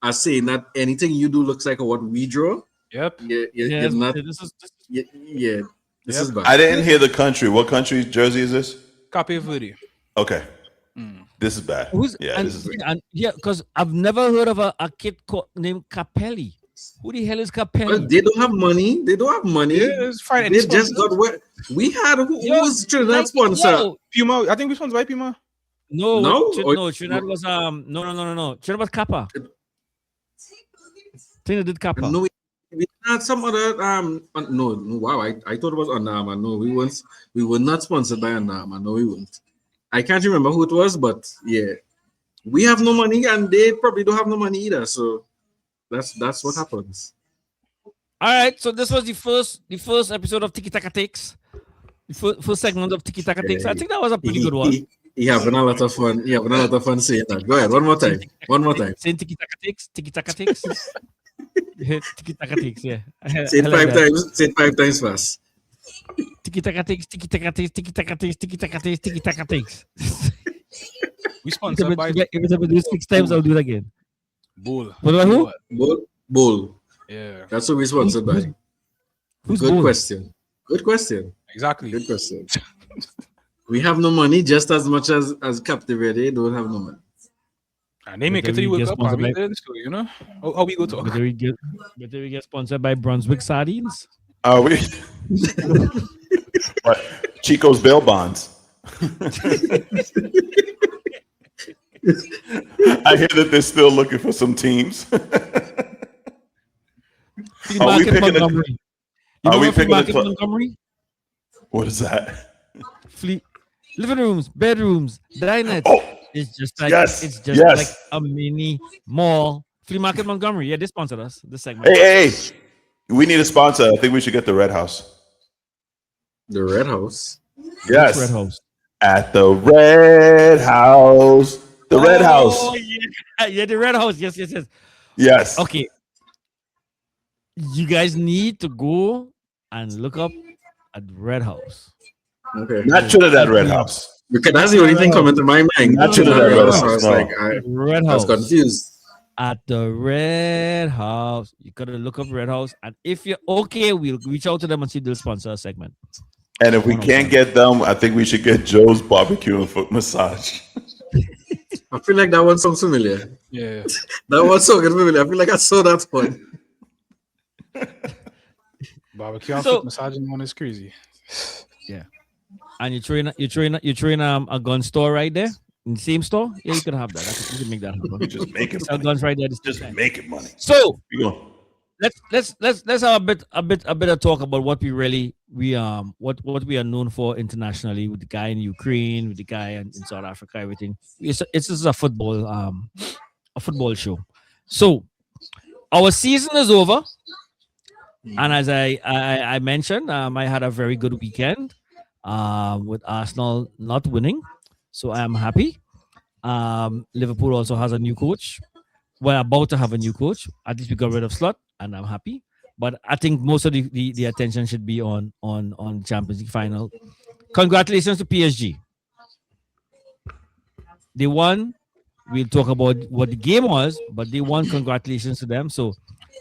are saying that anything you do looks like what we draw, Yep. you're not. This is Yeah, this is bad. I didn't hear the country. What country's jersey is this? Cape Verde. Okay. This is bad. because I've never heard of a kid named Capelli. Who the hell is Capelli? Well, they don't have money. They don't have money. Yeah, it's fine. They just got where we had who was Trinidad sponsor. Yo, Puma. I think we sponsored by Puma. No? Trinidad was no. Trinidad was Kappa. Trinidad did Kappa. No, we had some other no, wow, I thought it was Under Armour. No, we were not sponsored by Under Armour. No, we weren't. I can't remember who it was, but yeah, we have no money and they probably don't have no money either. So that's what happens. All right, so this was the first episode of Tiki Taka Takes. The first segment of Tiki Taka Takes. I think that was a pretty good one. He having a lot of fun. He having a lot of fun saying that. Go ahead, one more time. One more time. Saying Tiki Taka Takes, Tiki Taka Takes. Tiki Taka Takes, yeah. Say it I like 5 that. times. Say it 5 times fast. Tiki Taka Takes, Tiki Taka Takes, Tiki Taka Takes, Tiki Taka Takes, Tiki Taka Takes. We sponsored by If it's ever do it 6 times, I'll do it again. Bull. What about who? Bull. Yeah. That's what we sponsored by. Who's Good Bull? question. Good question. Exactly. Good question. We have no money just as much as Captain Verde don't have no money. And they make Better it till we you get wake up and sponsored we by did so, you know? How we go talk? better we get sponsored by Brunswick Sardines. We what? Chico's bail bonds. I hear that they're still looking for some teams. Flea Are we Market picking a? Montgomery. You Are know we what Flea picking a? Market Montgomery? What is that? Living rooms, bedrooms, dinettes. Oh, It's just like yes, like yes. a mini mall. Flea Market Montgomery. Yeah, they sponsored us this segment. Hey, we need a sponsor. I think we should get the Red House. The Red House. Yes, Which Red House? at the Red House. The Red House. Yeah, the Red House. Yes. Yes. Okay, you guys need to go and look up at the Red House. Okay. Not Trinidad Red House. Because that's the only thing coming to my mind. Not Trinidad Trinidad Red Red House. So I House, was no. like, Red I was House. confused. At the Red House. You gotta look up Red House. And if you're okay, we'll reach out to them and see if they'll sponsor a segment. And if we can't get them, I think we should get Joe's Barbecue and Foot Massage. I feel like that one sounds familiar. Yeah. That one sounds familiar. I feel like I saw that one. Barbecue and So- foot massaging one is crazy. And you're throwing a gun store right there in the same store. Yeah, you could have that. You can make that happen. Just make it Sell money. guns right there. Just make it money. So You go. let's have a bit of talk about what we are known for internationally with the guy in Ukraine, with the guy in South Africa, everything. It's just a football show. So our season is over, and as I mentioned, I had a very good weekend with Arsenal not winning, so I am happy. Liverpool also has a new coach. We're about to have a new coach. At least we got rid of Slot, and I'm happy. But I think most of the attention should be on Champions League final. Congratulations to PSG. They won. We'll talk about what the game was, but they won. Congratulations to them. So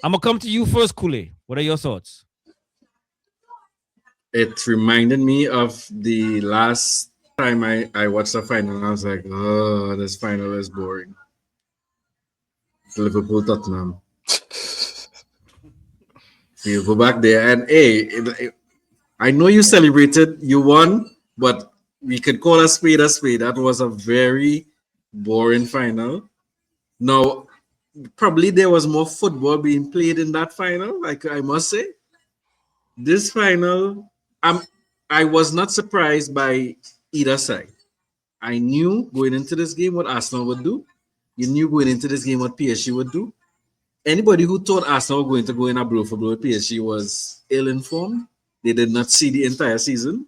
I'm gonna come to you first, Kule. What are your thoughts? It reminded me of the last time I watched the final, and I was like, oh, this final is boring. Liverpool Tottenham. You go back there and hey, I know you celebrated, you won, but we could call a spade a spade. That was a very boring final. Now, probably there was more football being played in that final, like I must say. This final, I was not surprised by either side. I knew going into this game what Arsenal would do. You knew going into this game what PSG would do. Anybody who thought Arsenal were going to go in a blow for blow with PSG was ill-informed. They did not see the entire season.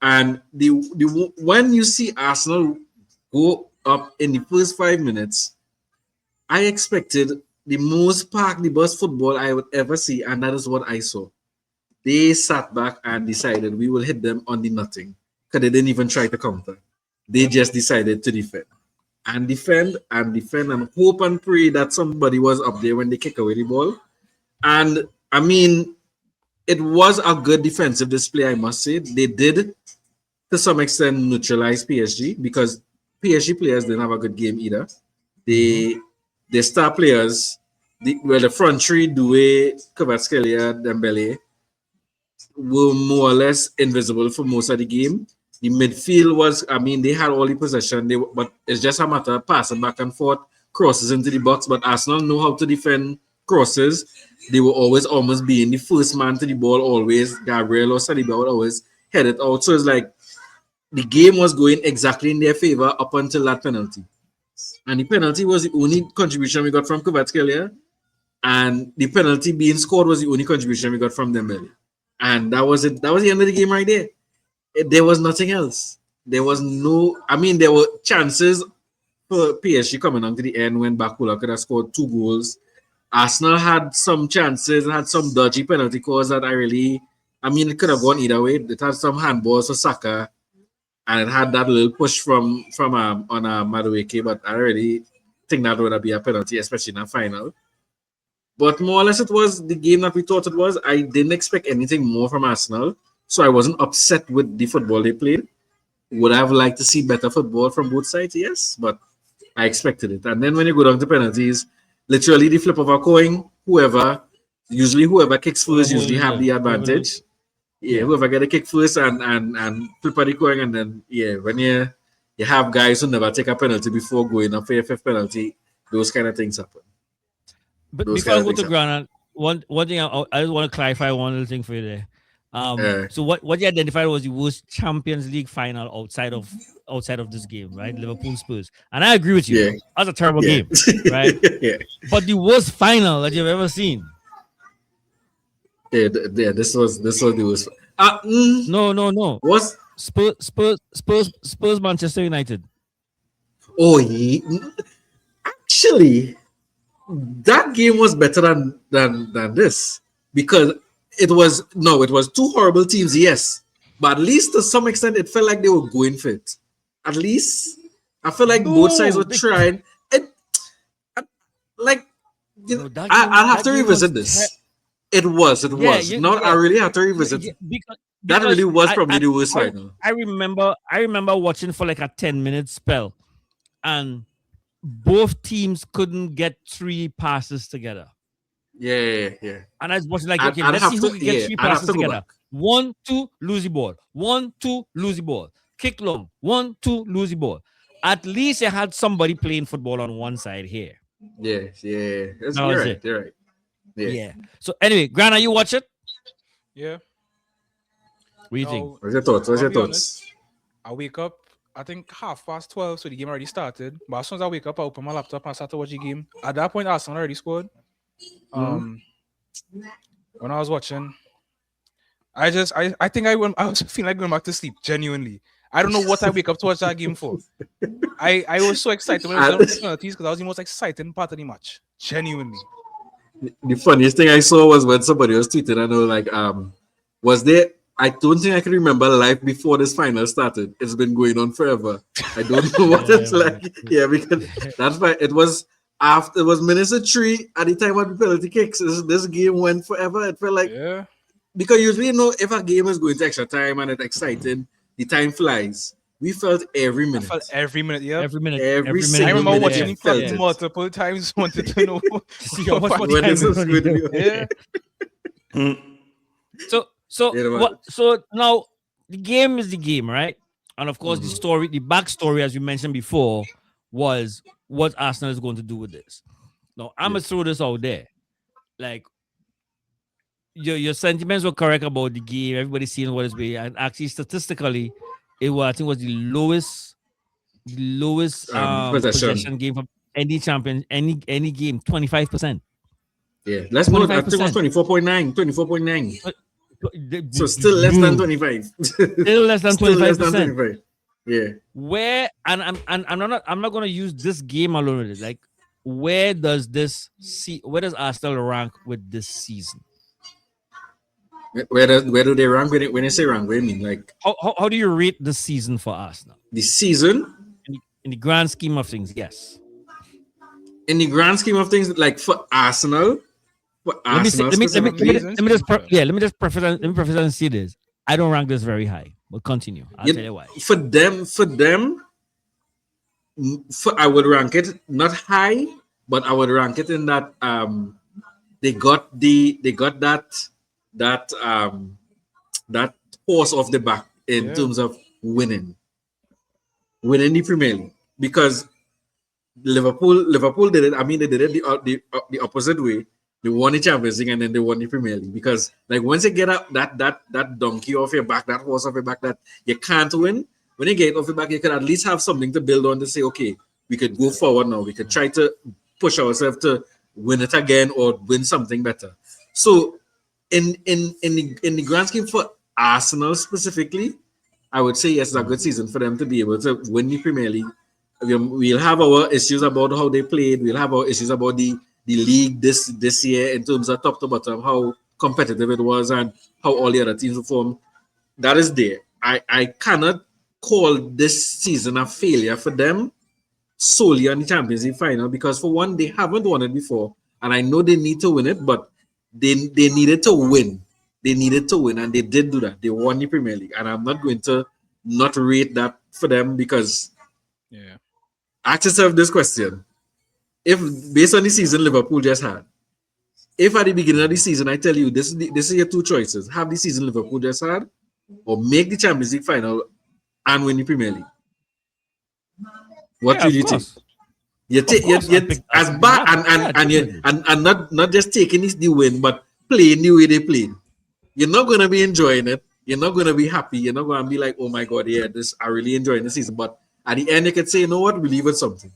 And when you see Arsenal go up in the first 5 minutes, I expected the most park the bus football I would ever see, and that is what I saw. They sat back and decided we will hit them on the nothing because they didn't even try to counter. They just decided to defend and hope and pray that somebody was up there when they kick away the ball. And I mean, it was a good defensive display, I must say. They did, to some extent, neutralize PSG because PSG players didn't have a good game either. The star players, the front three, Doué, Kvaratskhelia, Dembele, were more or less invisible for most of the game. The midfield was, I mean, they had all the possession, but it's just a matter of passing back and forth, crosses into the box. But Arsenal know how to defend crosses. They were always almost being the first man to the ball, always. Gabriel or Saliba would always head it out. So it's like the game was going exactly in their favor up until that penalty. And the penalty was the only contribution we got from Kvaratskhelia. And the penalty being scored was the only contribution we got from Dembele. And that was it. That was the end of the game right there. There was nothing else. There was no, I mean, there were chances for PSG coming on to the end when Bakula could have scored 2 goals. Arsenal had some chances, had some dodgy penalty calls that I mean, it could have gone either way. It had some handballs for Saka, and it had that little push from on Madueke, but I really think that would be a penalty, especially in a final. But more or less, it was the game that we thought it was. I didn't expect anything more from Arsenal. So I wasn't upset with the football they played. Would I have liked to see better football from both sides? Yes, but I expected it. And then when you go down to penalties, literally the flip of a coin, whoever kicks first usually have the advantage. Yeah, whoever get a kick first and flip of the coin, and then when you have guys who never take a penalty before going up for your fifth penalty, those kind of things happen. But Those before I kind go of to things Granada, one thing I just want to clarify one little thing for you there. So what you identified was the worst Champions League final outside of this game, right? Liverpool Spurs, and I agree with you. Yeah. That's a terrible Yeah. game, right? yeah. But the worst final that you've ever seen. Yeah, this was the worst. No. Was Spurs, Manchester United. oh yeah. Actually, that game was better than this because it was two horrible teams, yes, but at least to some extent it felt like they were going for it. At least I feel like both sides were trying. And like I'll have to revisit this. It was. I really had to revisit. Because that really was probably the worst final. I remember watching for like a 10-minute spell, and both teams couldn't get 3 passes together. Yeah. And I was watching like, okay, let's see who can get 3 passes together. 1, 2, lose the ball. 1, 2, lose the ball. Kick long. 1, 2, lose the ball. At least you had somebody playing football on one side here. Yeah. You're right. Yeah. So anyway, Grana, you watch it? Yeah. What do you think? What's your thoughts? Honest, I wake up, I think 12:30, so the game already started. But as soon as I wake up, I open my laptop and I start to watch the game. At that point, Arsenal already scored. When I was watching, I think I was feeling like going back to sleep, genuinely. I don't know what I wake up to watch that game for. I was so excited when it was done penalties because that was the most exciting part of the match. Genuinely. The funniest thing I saw was when somebody was tweeting, I know, like, was there, I don't think I can remember life before this final started. It's been going on forever. I don't know what it's like. Yeah, because that's why it was minutes of 3 at the time of the penalty kicks. This game went forever. It felt like, because usually, if a game is going to extra time and it's exciting, the time flies. We felt every minute. Every minute. Every minute. I remember watching it multiple times, wanted to know when this was going to be. So now the game is the game, right? And of course, the backstory, as you mentioned before, was what Arsenal is going to do with this. Now, I'm gonna throw this out there. Like, your sentiments were correct about the game. Everybody's seeing what it's been, and actually, statistically, I think it was the lowest possession game from any champion, any game, 25%. Yeah, let's move. I think it was 24.9. So still less than 25. Still less than 25%. Yeah. Where I'm not gonna use this game alone. Like, where does Arsenal rank with this season? Where do they rank? When you say rank, what do you mean? Like, how do you rate the season for Arsenal? The season? In the grand scheme of things, yes. In the grand scheme of things, like for Arsenal. Let me just preface and say this. I don't rank this very high, but continue. I'll tell you why. For them, I would rank it not high, but I would rank it in that they got that horse off the back in terms of winning the Premier League, because Liverpool did it. I mean, they did it the opposite way. They won the Champions League and then they won the Premier League, because like once you get up that donkey off your back, that horse off your back that you can't win, when you get it off your back, you can at least have something to build on to say, okay, we could go forward now. We could try to push ourselves to win it again or win something better. So in the grand scheme for Arsenal specifically, I would say yes, it's a good season for them to be able to win the Premier League. We'll have our issues about how they played. We'll have our issues about the league this year in terms of top to bottom, how competitive it was and how all the other teams performed. That is there. I cannot call this season a failure for them solely on the Champions League final, because for one, they haven't won it before, and I know they need to win it, but they needed to win. they needed to win, and they did do that. They won the Premier League, and I'm not going to not rate that for them because Yeah. ask yourself this question: if based on the season Liverpool just had, if at the beginning of the season I tell you this is your two choices: have the season Liverpool just had, or make the Champions League final and win the Premier League. What Yeah, will of you take? course. You Of take course, you I'll pick- I'll as pick bad that. Yeah, definitely. and not just taking the win, but playing the way they played. You're not gonna be enjoying it. You're not gonna be happy. You're not gonna be like, oh my god, yeah, this I really enjoying the season. But at the end, you could say, you know what, we leave with something.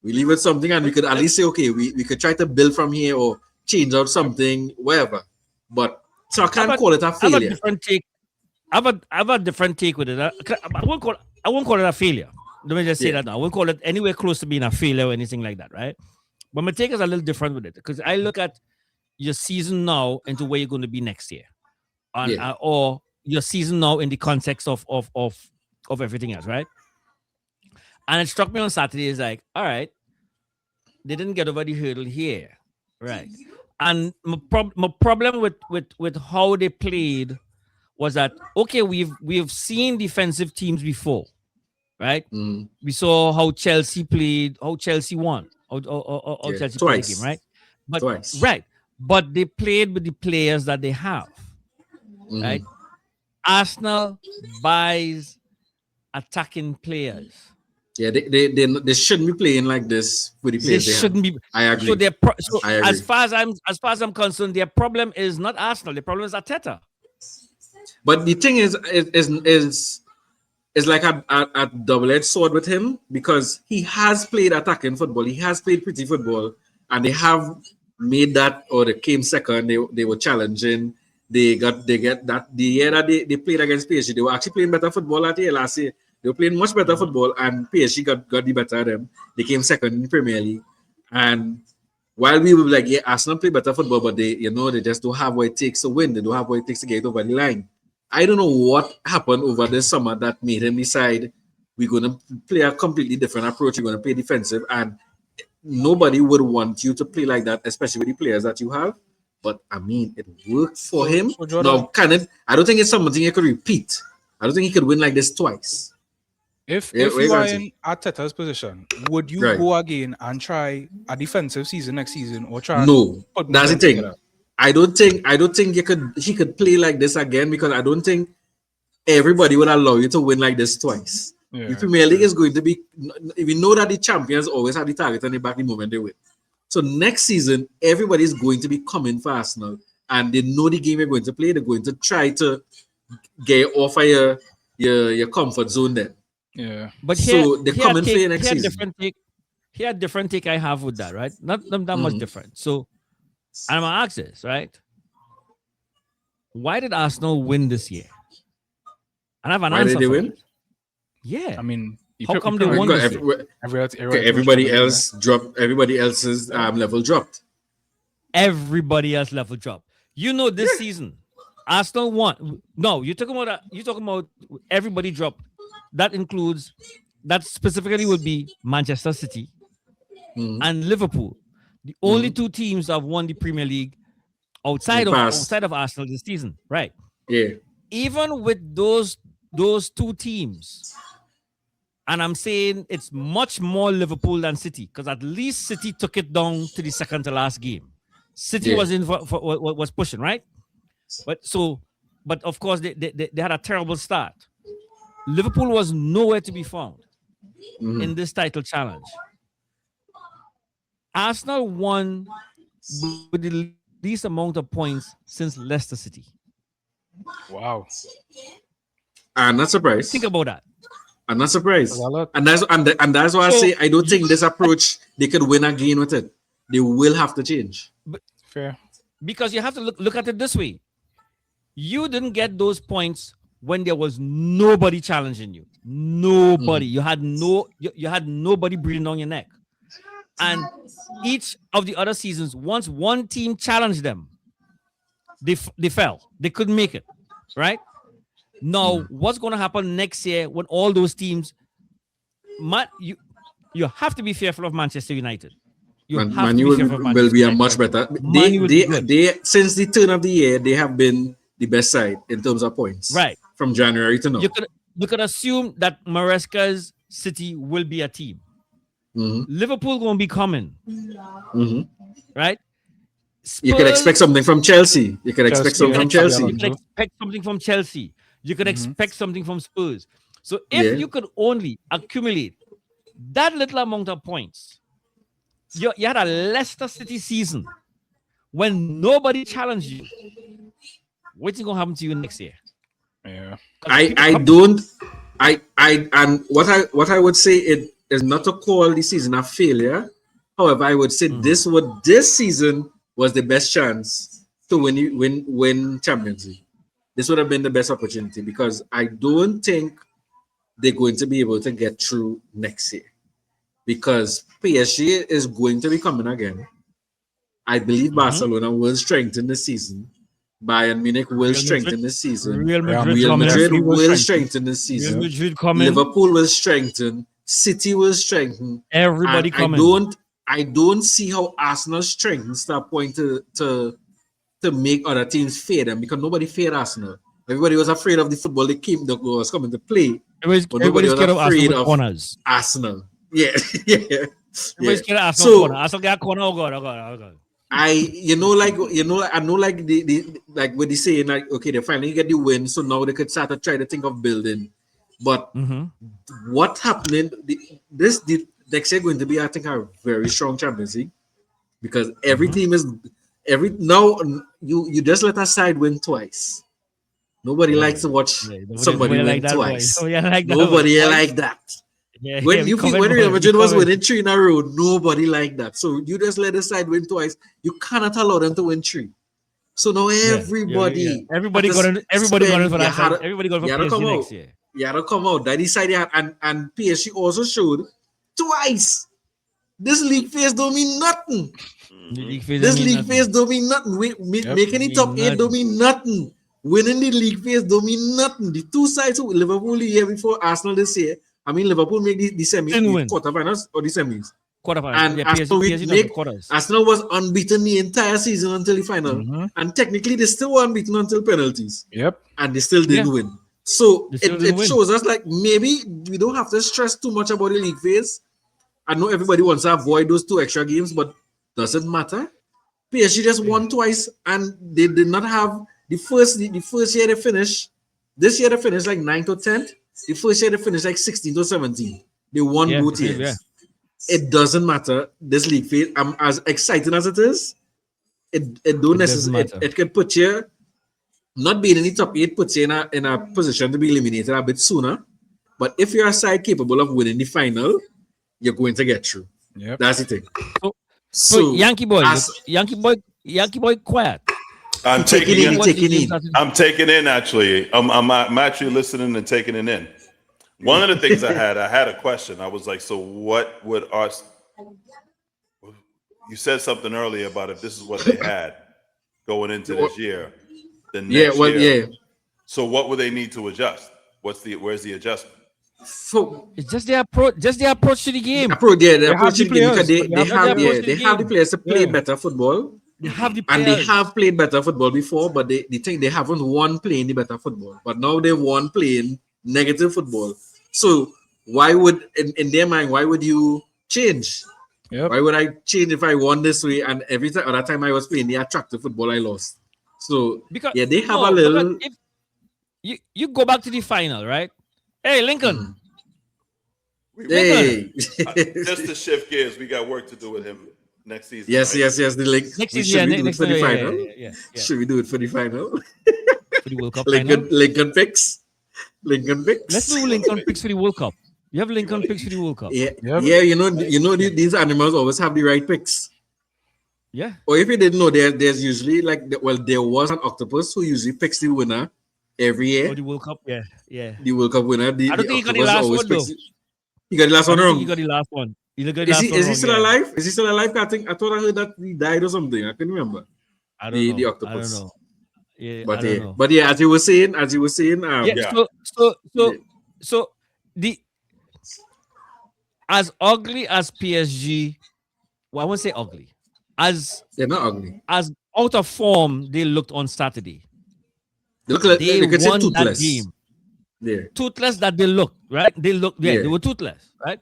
We leave with something, and we could at least say, okay, we could try to build from here or change out something, whatever. But so I can't call it a I have a failure. different take. I have a different take with it. I won't call it a failure. Let me just say that now. I won't call it anywhere close to being a failure or anything like that, right? But my take is a little different with it because I look at your season now into where you're going to be next year, or your season now in the context of everything else, right? And it struck me on Saturday is like, all right, they didn't get over the hurdle here, right? And my problem with how they played was that okay, we've seen defensive teams before, right? We saw how Chelsea played, how Chelsea won, how Chelsea played the game, right? But Twice. right, but they played with the players that they have, right? Arsenal buys attacking players. Yeah, they shouldn't be playing like this with the They players. shouldn't be. I agree. So I agree. as far as I'm concerned, their problem is not Arsenal. The problem is Arteta. But the thing is like a double-edged sword with him because he has played attacking football. He has played pretty football, and they have made that, or they came second. They were challenging. They get that the year that they played against PSG, they were actually playing better football that year last year. They were playing much better football, and PSG got the better of them. They came second in the Premier League, and while we were like, yeah, Arsenal play better football, but they just don't have what it takes to win. They don't have what it takes to get over the line. I don't know what happened over this summer that made him decide we're going to play a completely different approach. We're going to play defensive, and nobody would want you to play like that, especially with the players that you have. But I mean, it worked for him. so Jordan, Now, I don't think it's something he could repeat. I don't think he could win like this twice. If Yeah, you are Ramsey. in Arteta's position, would you Right. go again and try a defensive season next season, or try? No, put that's the them thing. together? I don't think he could play like this again because I don't think everybody would allow you to win like this twice. Yeah, The Premier League is going to be, we know that the champions always have the target on the back the moment they win. So next season, everybody is going to be coming for Arsenal, and they know the game you're going to play. They're going to try to get off of your comfort zone then. yeah. But So they're coming for you next here season. different take I have with that, right? Not that much different. So I'm gonna ask this, right? Why did Arsenal win this year? And I have an Why answer did they for win? that. Yeah. I mean, How come they won Because this year? everybody else dropped. Everybody else's level dropped. Everybody else level drop. You know, this season, Arsenal won. No, you're talking about everybody dropped. That specifically would be Manchester City and Liverpool. The only two teams that have won the Premier League outside of Arsenal this season, right? Yeah. Even with those two teams, and I'm saying it's much more Liverpool than City, because at least City took it down to the second to last game. City was in was pushing, right? But of course they had a terrible start. Liverpool was nowhere to be found in this title challenge. Arsenal won with the least amount of points since Leicester City. Wow. I'm not surprised. Think about that. I'm not surprised. That's a lot. And that's why I say I don't think this approach they could win again with it. They will have to change. Fair. Because you have to look at it this way. You didn't get those points when there was nobody challenging you. Nobody. You had nobody breathing down your neck. And each of the other seasons, once one team challenged them, they fell. They couldn't make it. Right? Now, what's going to happen next year when all those teams, you have to be fearful of Manchester United. Man U will be a much better. They since the turn of the year, they have been the best side in terms of points. Right. From January to now. You could assume that Maresca's City will be a team. Mhm. Liverpool gonna be coming, Mhm. right? You can expect something from Chelsea. You can expect Chelsea, something from yeah. Chelsea. You can expect something from Chelsea. You can expect something from Spurs. So if Yeah. you could only accumulate that little amount of points, you had a Leicester City season when nobody challenged you. What's going to happen to you next year? Yeah. And what I would say it is not to call the season a failure. However, I would say this season was the best chance to win Champions League. This would have been the best opportunity because I don't think they're going to be able to get through next year because PSG is going to be coming again. I believe Barcelona will strengthen the season. Bayern Munich will strengthen the season. Real Madrid, Real coming. Madrid Definitely will will strengthen. strengthen the Real season. Madrid coming. Liverpool will strengthen. City will strengthen. Everybody And coming. I don't see how Arsenal strengthens to a point to make other teams fear them because nobody feared Arsenal. Everybody was afraid of the football they came that was coming to play, but nobody Everybody's was scared of Arsenal afraid with of corners. Arsenal. Yeah, yeah. Everybody's scared of Arsenal So corner. Arsenal got corner. Oh God. I know like the like what they say like okay they finally get the win so now they could start to try to think of building, but what happening this next year going to be I think a very strong Champions League because every team is now you just let a side win twice. Nobody likes to watch somebody win twice. Nobody like that. Yeah, When Real Madrid was winning, winning 3 in a row, nobody like that. So you just let the side win twice. You cannot allow them to win 3. So now everybody got in for that side. Everybody got for PSG next year. You had to come out. That decided and PSG also showed twice. This league phase don't mean nothing. This league phase don't mean nothing. Making the top 8 don't mean nothing. Winning the league phase don't mean nothing. The two sides, Liverpool the year before, Arsenal this year. I mean, Liverpool made the semis, the quarterfinals or the semis. Quarterfinals. And Arsenal was unbeaten the entire season until the final. And technically, they still were unbeaten until penalties. Yep. And they still didn't win. So it shows us like maybe we don't have to stress too much about the league phase. I know everybody wants to avoid those 2 extra games, but doesn't matter. PSG just won twice, and they did not have the first year they finished. This year they finished like 9th or 10th. The first year they finished like 16th or 17th. They won both years. Yeah. It doesn't matter. This league phase, as exciting as it is, it don't necessarily. It can put you not being in the top 8 puts you in a position to be eliminated a bit sooner. But if you're a side capable of winning the final, you're going to get through. Yep. That's the thing. So Yankee boy, quiet. I'm taking in. I'm I'm taking in actually. I'm actually listening and taking it in. One of the things I had a question. I was like, so what would us? You said something earlier about if this is what they had going into this year, the next year. So what would they need to adjust? Where's the adjustment? It's just their approach. Just their approach to the game. They have the players to play better football. They have the players. And they have played better football before, but they think they haven't won playing the better football. But now they won playing negative football. So why would in their mind, why would you change? Yep. Why would I change if I won this way and every time other time I was playing the attractive football I lost? So they have a little. If you go back to the final, right? Hey, Lincoln. Hey. Just to shift gears, we got work to do with him next season. Yes. The link. Next season, should we do it for the final? Yeah. Should we do it for the final? For the World Cup Lincoln picks. Let's do Lincoln picks for the World Cup. You have Lincoln picks for the World Cup. Yeah. You know these animals always have the right picks. Yeah. Or if you didn't know, there's usually there was an octopus who usually picks the winner every year. For the World Cup, yeah. The World Cup winner. I don't think he got the last one though. He got the last one wrong. He got the last one. Is he still alive? Is he still alive? I thought I heard that he died or something. I couldn't remember. I don't know. The octopus. I don't know. Yeah, but as you were saying, So the as ugly as PSG, well, I won't say ugly. As they're not ugly. As out of form they looked on Saturday. They look like They they could say won that toothless. game. Yeah. Toothless that they look, right? They look, Yeah. they were toothless, right?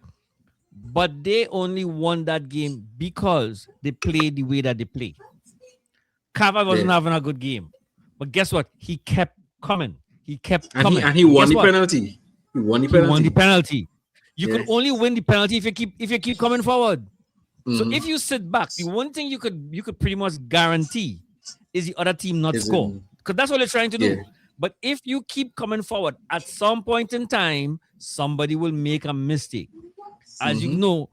But they only won that game because they played the way that they play. Carver wasn't Yeah. having a good game. But guess what? He kept coming. He kept And coming. he won Guess the what? penalty. He won the He won the penalty. penalty. You Yeah. could only win the penalty if you keep coming forward. So Mhm. if you sit back, the one thing you could pretty much guarantee is the other team not Is score. in- Because that's what they're trying to do. Yeah. But if you keep coming forward, at some point in time, somebody will make a mistake. As you Mhm. know,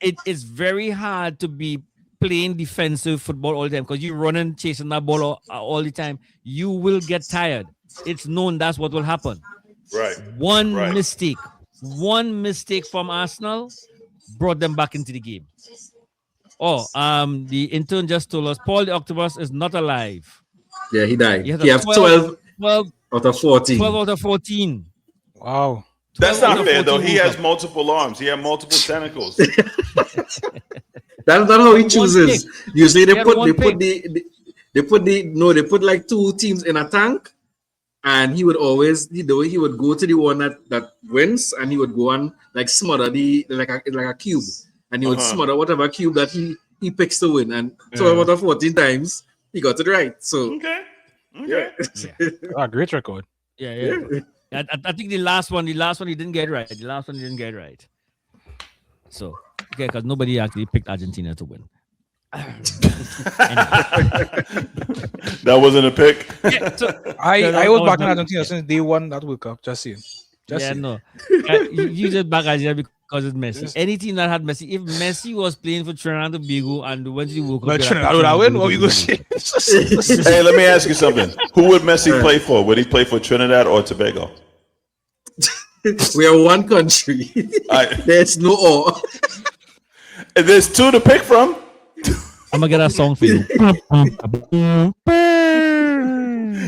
it is very hard to be playing defensive football all the time because you're running, chasing that ball all the time. You will get tired. It's known that's what will happen. Right. One Right. mistake from Arsenal brought them back into the game. Oh, the intern just told us Paul the Octopus is not alive. Yeah, he died. He has He a has 12 12 out of 14. 12 out of 14. Wow. That's 12 out not of fair though. 14 He World has Cup. multiple arms. He has multiple tentacles. That's not how he One chooses. pick. Usually He had one they put like two teams in a tank, and he would always he would go to the one that wins, and he would go and like smother the like a cube, and he would smother whatever cube that he picks to win, and 12 out of 14 times he got it right. So Okay. yeah. Great record. Yeah. I think the last one he didn't get right. The last one he didn't get right. So okay, because nobody actually picked Argentina to win. That wasn't a pick. Yeah, so, I was back in not- Argentina since day one that World Cup. Just saying. no. You just back Argentina because it's Messi. Yes. Any team that had Messi, if Messi was playing for Trinidad and Tobago and went to the World Cup, But they'd Trinidad have would have picked win. What we Trinidad go to see? Hey, let me ask you something. Who would Messi play for? Would he play for Trinidad or Tobago? We are one country. There's no awe. There's two to pick from. I'm gonna get a song for you.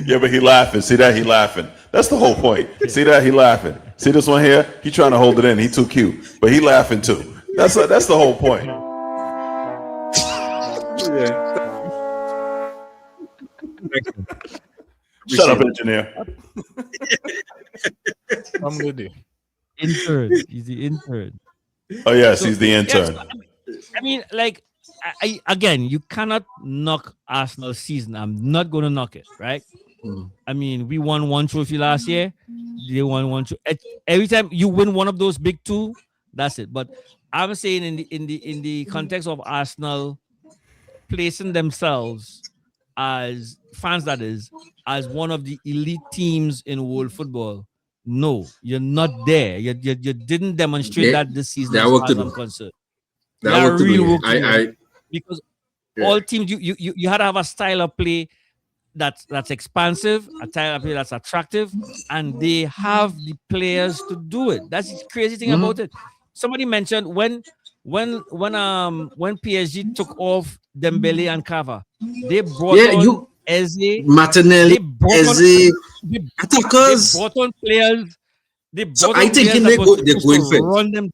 Yeah, but he laughing. See that? He laughing. That's the whole point. See that? He laughing. See this one here? He trying to hold it in. He too cute, but he laughing too. That's the whole point. Shut up, engineer. I'm good. Intern. He's the intern. Oh yes, he's the intern. I mean, like, again, you cannot knock Arsenal's season. I'm not going to knock it, right? I mean, we won one trophy last year. They won one trophy. Every time you win one of those big two, that's it. But I'm saying in the context of Arsenal placing themselves as fans, that is, as one of the elite teams in world football. No, you're not there. You didn't demonstrate that this season. There As are work far to as do. I'm concerned. There There are are work to real do. work to do. Because all teams, you had to have a style of play that's expansive, a style of play that's attractive, and they have the players to do it. That's the crazy thing about it. Somebody mentioned when PSG took off Dembele and Kava, they brought on Eze, Martinelli, Eze, attackers. They brought on players. So I think they're going fit. Run them.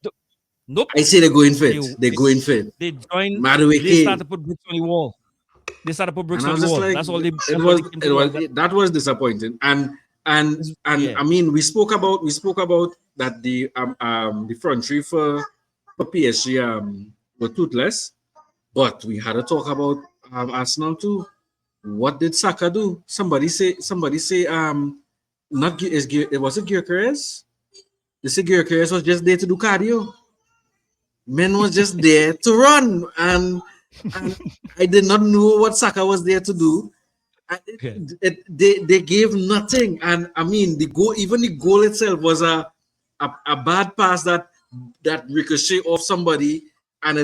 Nope. I say they're going fit. They're going fit. They joined. Madueke. They started to put bricks on the wall. That's all they. That was disappointing. And I mean, we spoke about that the front three for PSG were toothless, but we had to talk about Arsenal too. What did Saka do? Somebody say not it was it Gyökeres? They say Gyökeres was just there to do cardio. Men was just there to run, and I did not know what Saka was there to do. They gave nothing, and I mean the goal itself was a bad pass that ricochet off somebody, and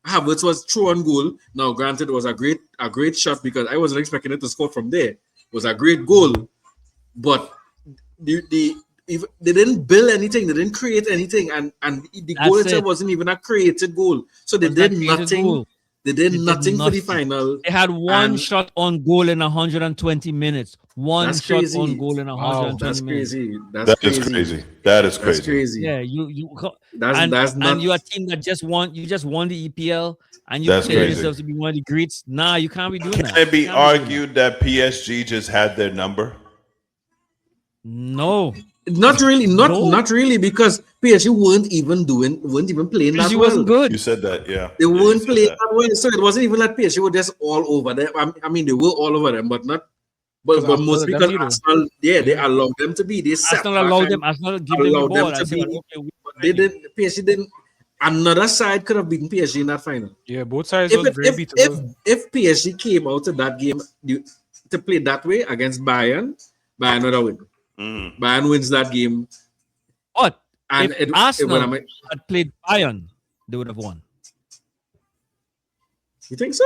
Havertz was through on goal. Now, granted, it was a great shot because I wasn't expecting it to score from there. It was a great goal, but they didn't build anything, they didn't create anything, and the goal itself wasn't even a created goal. So they did nothing. They did They did nothing for the nothing. final. They had one And- shot on goal in 120 minutes. One That's shot crazy. on goal in Wow. 120 That's minutes. crazy. That is crazy. That is That's crazy. crazy. Yeah, That's not. and you're a team that just won the EPL and you That's consider crazy. yourself to be one of the greats. Nah, you can't be doing Can that. it be You can't doing that. argued that PSG just had their number? No. Not really, No. not really, because PSG weren't even playing that PSG well. wasn't good. You said that, yeah. They Yeah, you weren't said playing that. that well, so it wasn't even like PSG were just all over them. I mean, they were all over them, but not. But 'Cause Arsenal mostly let because them be, though. Arsenal, they Yeah. allowed them to be. They sat Arsenal back allowed and them. Arsenal give them the allowed ball. them I to said, be. okay, But they didn't. PSG didn't. Another side could have beaten PSG in that final. Yeah, both sides If was it, very if, beatable. if PSG came out of that game to play that way against Bayern would have win. Mm. Bayern wins that game, But and if Arsenal when had played Bayern, they would have won. you think so?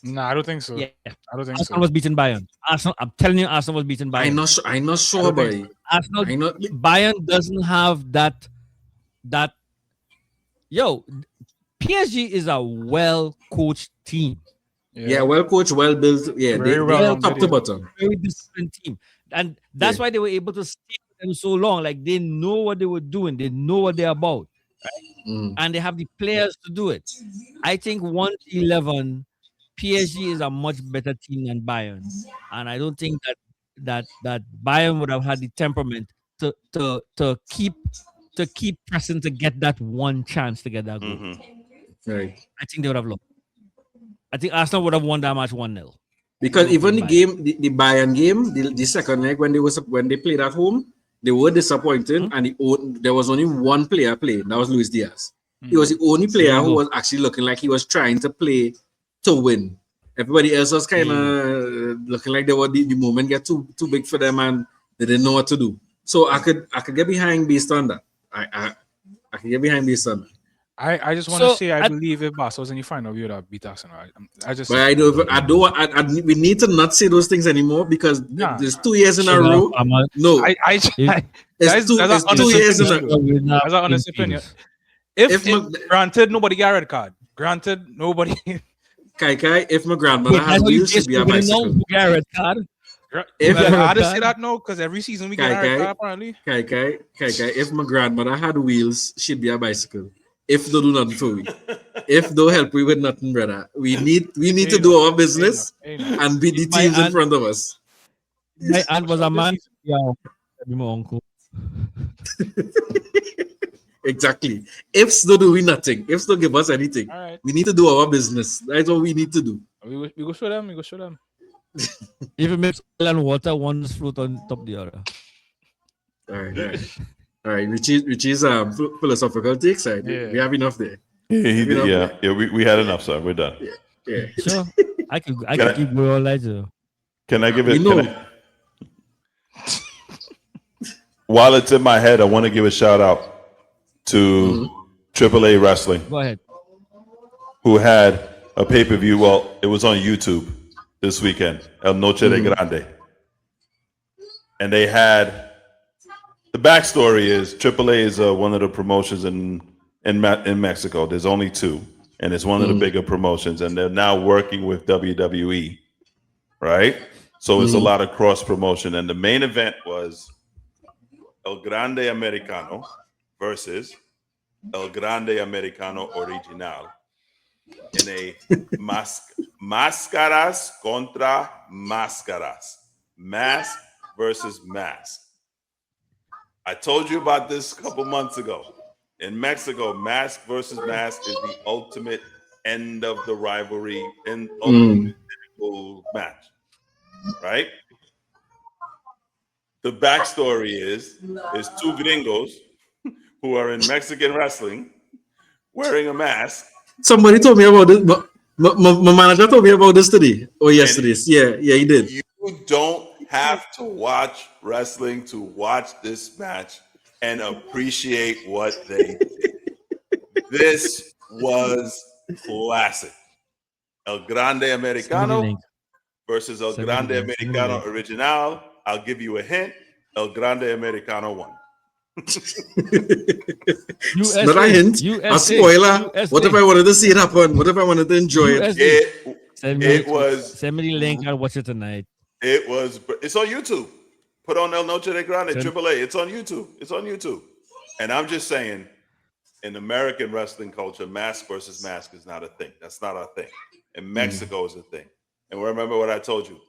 Nah, I don't think so. Yeah. I don't think Arsenal so. was beaten Bayern. Arsenal, I'm telling you, Arsenal was beaten Bayern. I'm not sure, don't think boy. Arsenal, I know. Bayern doesn't have that. Yo, PSG is a well coached team, Yeah, well coached, well built. Yeah, Very they well top rounded, to yeah. bottom. very disciplined team, and that's Yeah. why they were able to stay with them so long. Like they know what they were doing, they know what they're about, Mm. and they have the players to do it. I think 1-11, PSG is a much better team than Bayern, and I don't think that Bayern would have had the temperament to keep pressing to get that one chance to get that goal. Mhm. Right. I think they would have lost. I think Arsenal would have won that match 1-0. Because Over even the Bayern. game, the Bayern game, the second leg when they played at home, they were disappointing, and there was only one player playing. That was Luis Diaz. He was the only player There you who go. was actually looking like he was trying to play to win. Everybody else was kind There of looking like the moment get too big for them, and they didn't know what to do. So I could get behind based on that. I can get behind based on that. I just want to So, say I at- believe if Barca was in the final, we would have beat Arsenal. I just But I don't. We need to not say those things anymore because Nah. there's 2 years in a Sugar row. farmer. No, If- it's two that's an years in a. honest opinion. That's an honest opinion. If granted, nobody got a red card. Granted, nobody. Kai, if my grandmother Wait, has that's how you wheels, she'd be a just bicycle. know who got a red card. If Well, got a I red just say card? that no, because every season we get a red Kai, card apparently. Kai, if my grandmother had wheels, she'd be a bicycle. If they do nothing for me, if they help me with nothing, brother, we need to do our business and beat the My teams in aunt- front of us. My aunt was a This man. season. Yeah, my uncle. Exactly. If they do we nothing, if they give us anything, All right, we need to do our business. That's what we need to do. we go show them. We go show them. If you mix oil and water, one is float on top of the other. All right. Richie's philosophical takes. Right? Yeah. We have enough there. Yeah, he did. Enough. Yeah. We had enough, sir. We're done. Yeah. Sure, I can I- keep going all night. So. Can I give We it? know. While it's in my head, I want to give a shout out to AAA Wrestling, Go ahead. who had a pay per view. Well, it was on YouTube this weekend, El Noche de Grande, and they had the backstory is AAA is one of the promotions in Mexico. There's only two, and it's one of the bigger promotions, and they're now working with WWE, right? So it's a lot of cross promotion, and the main event was El Grande Americano versus El Grande Americano Original in a máscaras contra máscaras, mask versus mask. I told you about this a couple months ago. In Mexico, mask versus mask is the ultimate end of the rivalry and ultimate match, right? The backstory is two gringos who are in Mexican wrestling wearing a mask. Somebody told me about this. My manager told me about this today or yesterday. Yeah, he did. You don't have to watch wrestling to watch this match and appreciate what they did. This was classic. El Grande Americano versus El Grande Americano Original. I'll give you a hint. El Grande Americano won. USA, Not a hint, a USA, spoiler. USA. What if I wanted to see it happen? What if I wanted to enjoy it? USA. It was. Send me the link. I'll watch it tonight. It was. It's on YouTube. Put on El Noche de Grande, Send- AAA. It's on YouTube. It's on YouTube. And I'm just saying, in American wrestling culture, mask versus mask is not a thing. That's not our thing. In Mexico is a thing. And remember what I told you.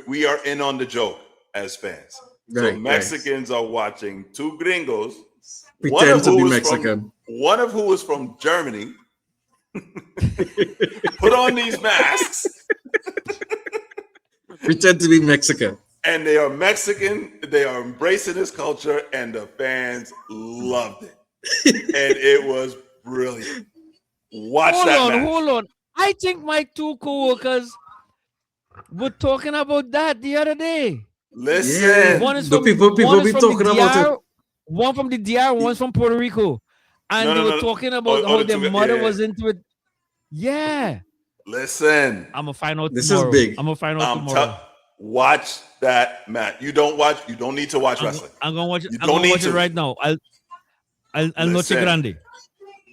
We are in on the joke as fans. So Right, Mexicans are watching two gringos. Pretend to be Mexican. One of who is from Germany. Put on these masks. Pretend to be Mexican. And they are Mexican. They are embracing this culture, and the fans loved it. And it was brilliant. Watch that match. Hold on. I think my two co-workers were talking about that the other day. Listen. Yeah. One is The from, people one is be from talking the about DR, it. one from the DR, one's from Puerto Rico. And they were talking about how their mother was into it. Yeah. Listen. I'm going to find out This tomorrow. is big. I'm going to find out tomorrow. Watch that match. You don't need to watch wrestling. I'm going to watch it. You I'm don't going to need watch it to. right now. I'll Noche Listen. Grande.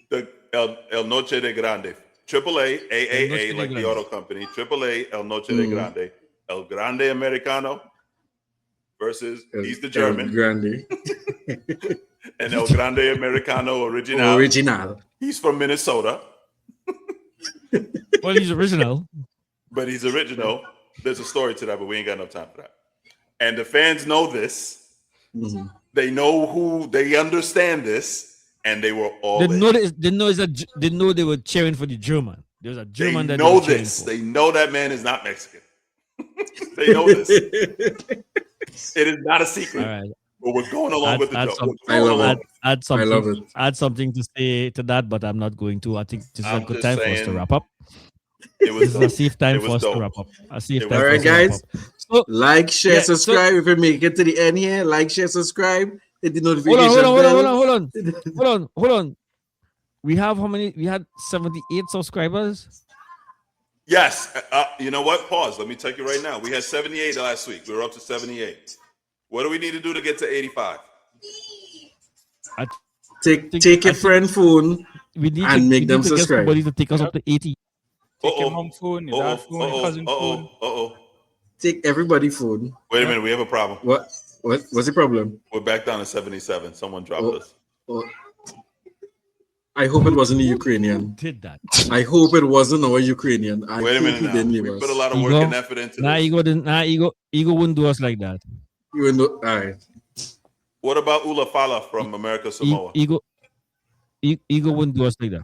The El Noche de Grande. AAA, AAA, like the auto company. AAA, El Noche de Grande. El Grande Americano versus, he's the German. El Grande. And El Grande Americano Original. Original. He's from Minnesota. Well, he's original. But he's original. There's a story to that, but we ain't got enough time for that. And the fans know this. Mm-hmm. They know they understand this, and they were all They in. know they were cheering for the German. There's a German They that know they were cheering this. for. They know that man is not Mexican. They know this. It is not a secret. All right. But we're going along with the joke. I love it. Add something. I love it. Add something to say to that, but I'm not going to. I think this is a good time for us to wrap up. It was This is a safe time for us dope. to wrap up. A safe It time was for us Alright, to wrap guys. up. So, Like, share, Yeah, subscribe. If you make it to the end here, like, share, subscribe. Hit the notification hold on. We have how many? We had 78 subscribers. Yes. You know what? Pause. Let me take you right now. We had 78 last week. We were up to 78. What do we need to do to get to 85? Take your friend phone. We need And make them to get subscribe. somebody to take us up to 80. Take your mom phone, your dad phone, your cousin phone. Take everybody's phone. Wait a minute. We have a problem. What's the problem? We're back down to 77. Someone dropped us. Oh. I hope it wasn't a Ukrainian. Did that? I hope it wasn't our Ukrainian. Wait a minute he now. didn't leave We us. put a lot of work and effort into this. Ego wouldn't do us like that. Even though, all right. What about Ula Fala from America Samoa? Ego wouldn't do us like that.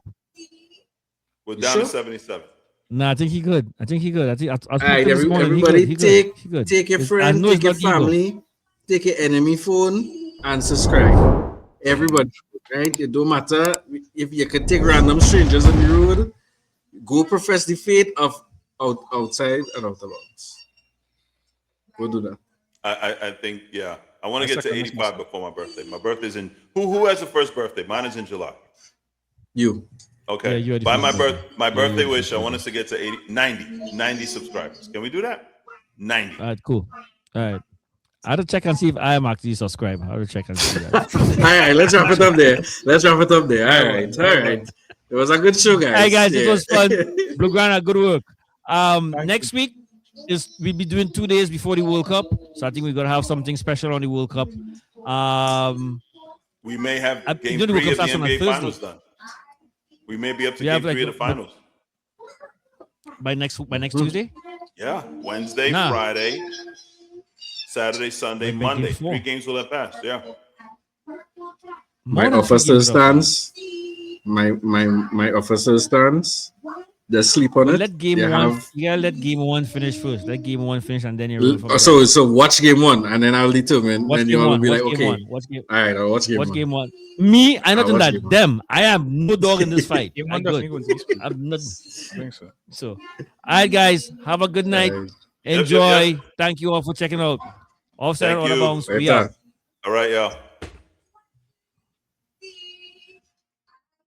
We're down to 77. Nah, I think he good. I think All right, everybody, take your friend, take your family, take your enemy phone, and subscribe. Everybody, right? It don't matter if you can take random strangers on the road. Go profess the faith of outside and out of bounds. Go do that. I think, yeah. I want to get to 85 before my birthday. My birthday's in. Who has the first birthday? Mine is in July. You. Okay. Yeah, you had the By first my birthday Yeah, wish, I want us to get to 90 subscribers. Can we do that? 90. All right, cool. All right. I have to check and see if I am actually subscribed. I have to check and see that. All right, let's wrap it up there. All right. It was a good show, guys. Hey guys, it Yeah. was fun. Blue Grana, good work. Next week we'll be doing 2 days before the World Cup, so I think we're gonna have something special on the World Cup. We may have game you know the 3 of the World Cup's on NBA Thursday. Finals done. We may be up to Yeah, game like 3 of the finals. by next Tuesday. Yeah. Wednesday, Nah. Friday, Saturday, Sunday, Maybe game Monday. 4. 3 games will have passed. Yeah. My More than offer 3 still games will have stands. My offer still stands. Just sleep on But it. let game You one. have- You gotta let game one finish first. Let game one finish and then you roll from there. So watch game one and then I'll determine. Watch Then game you all will one. be Watch like, game okay, one. Watch game. all right, I'll watch game Watch one. game one. Me, I'm not I'll in watch that. game one. Them. I have no dog in this fight. Game I'm one definitely good. going to be I'm not. I think so. So, all right, guys. Have a good night. All right. Enjoy. Yep. Thank you all for checking out. Offside Thank Outta you. Bounds. Right We out. back. All right, y'all.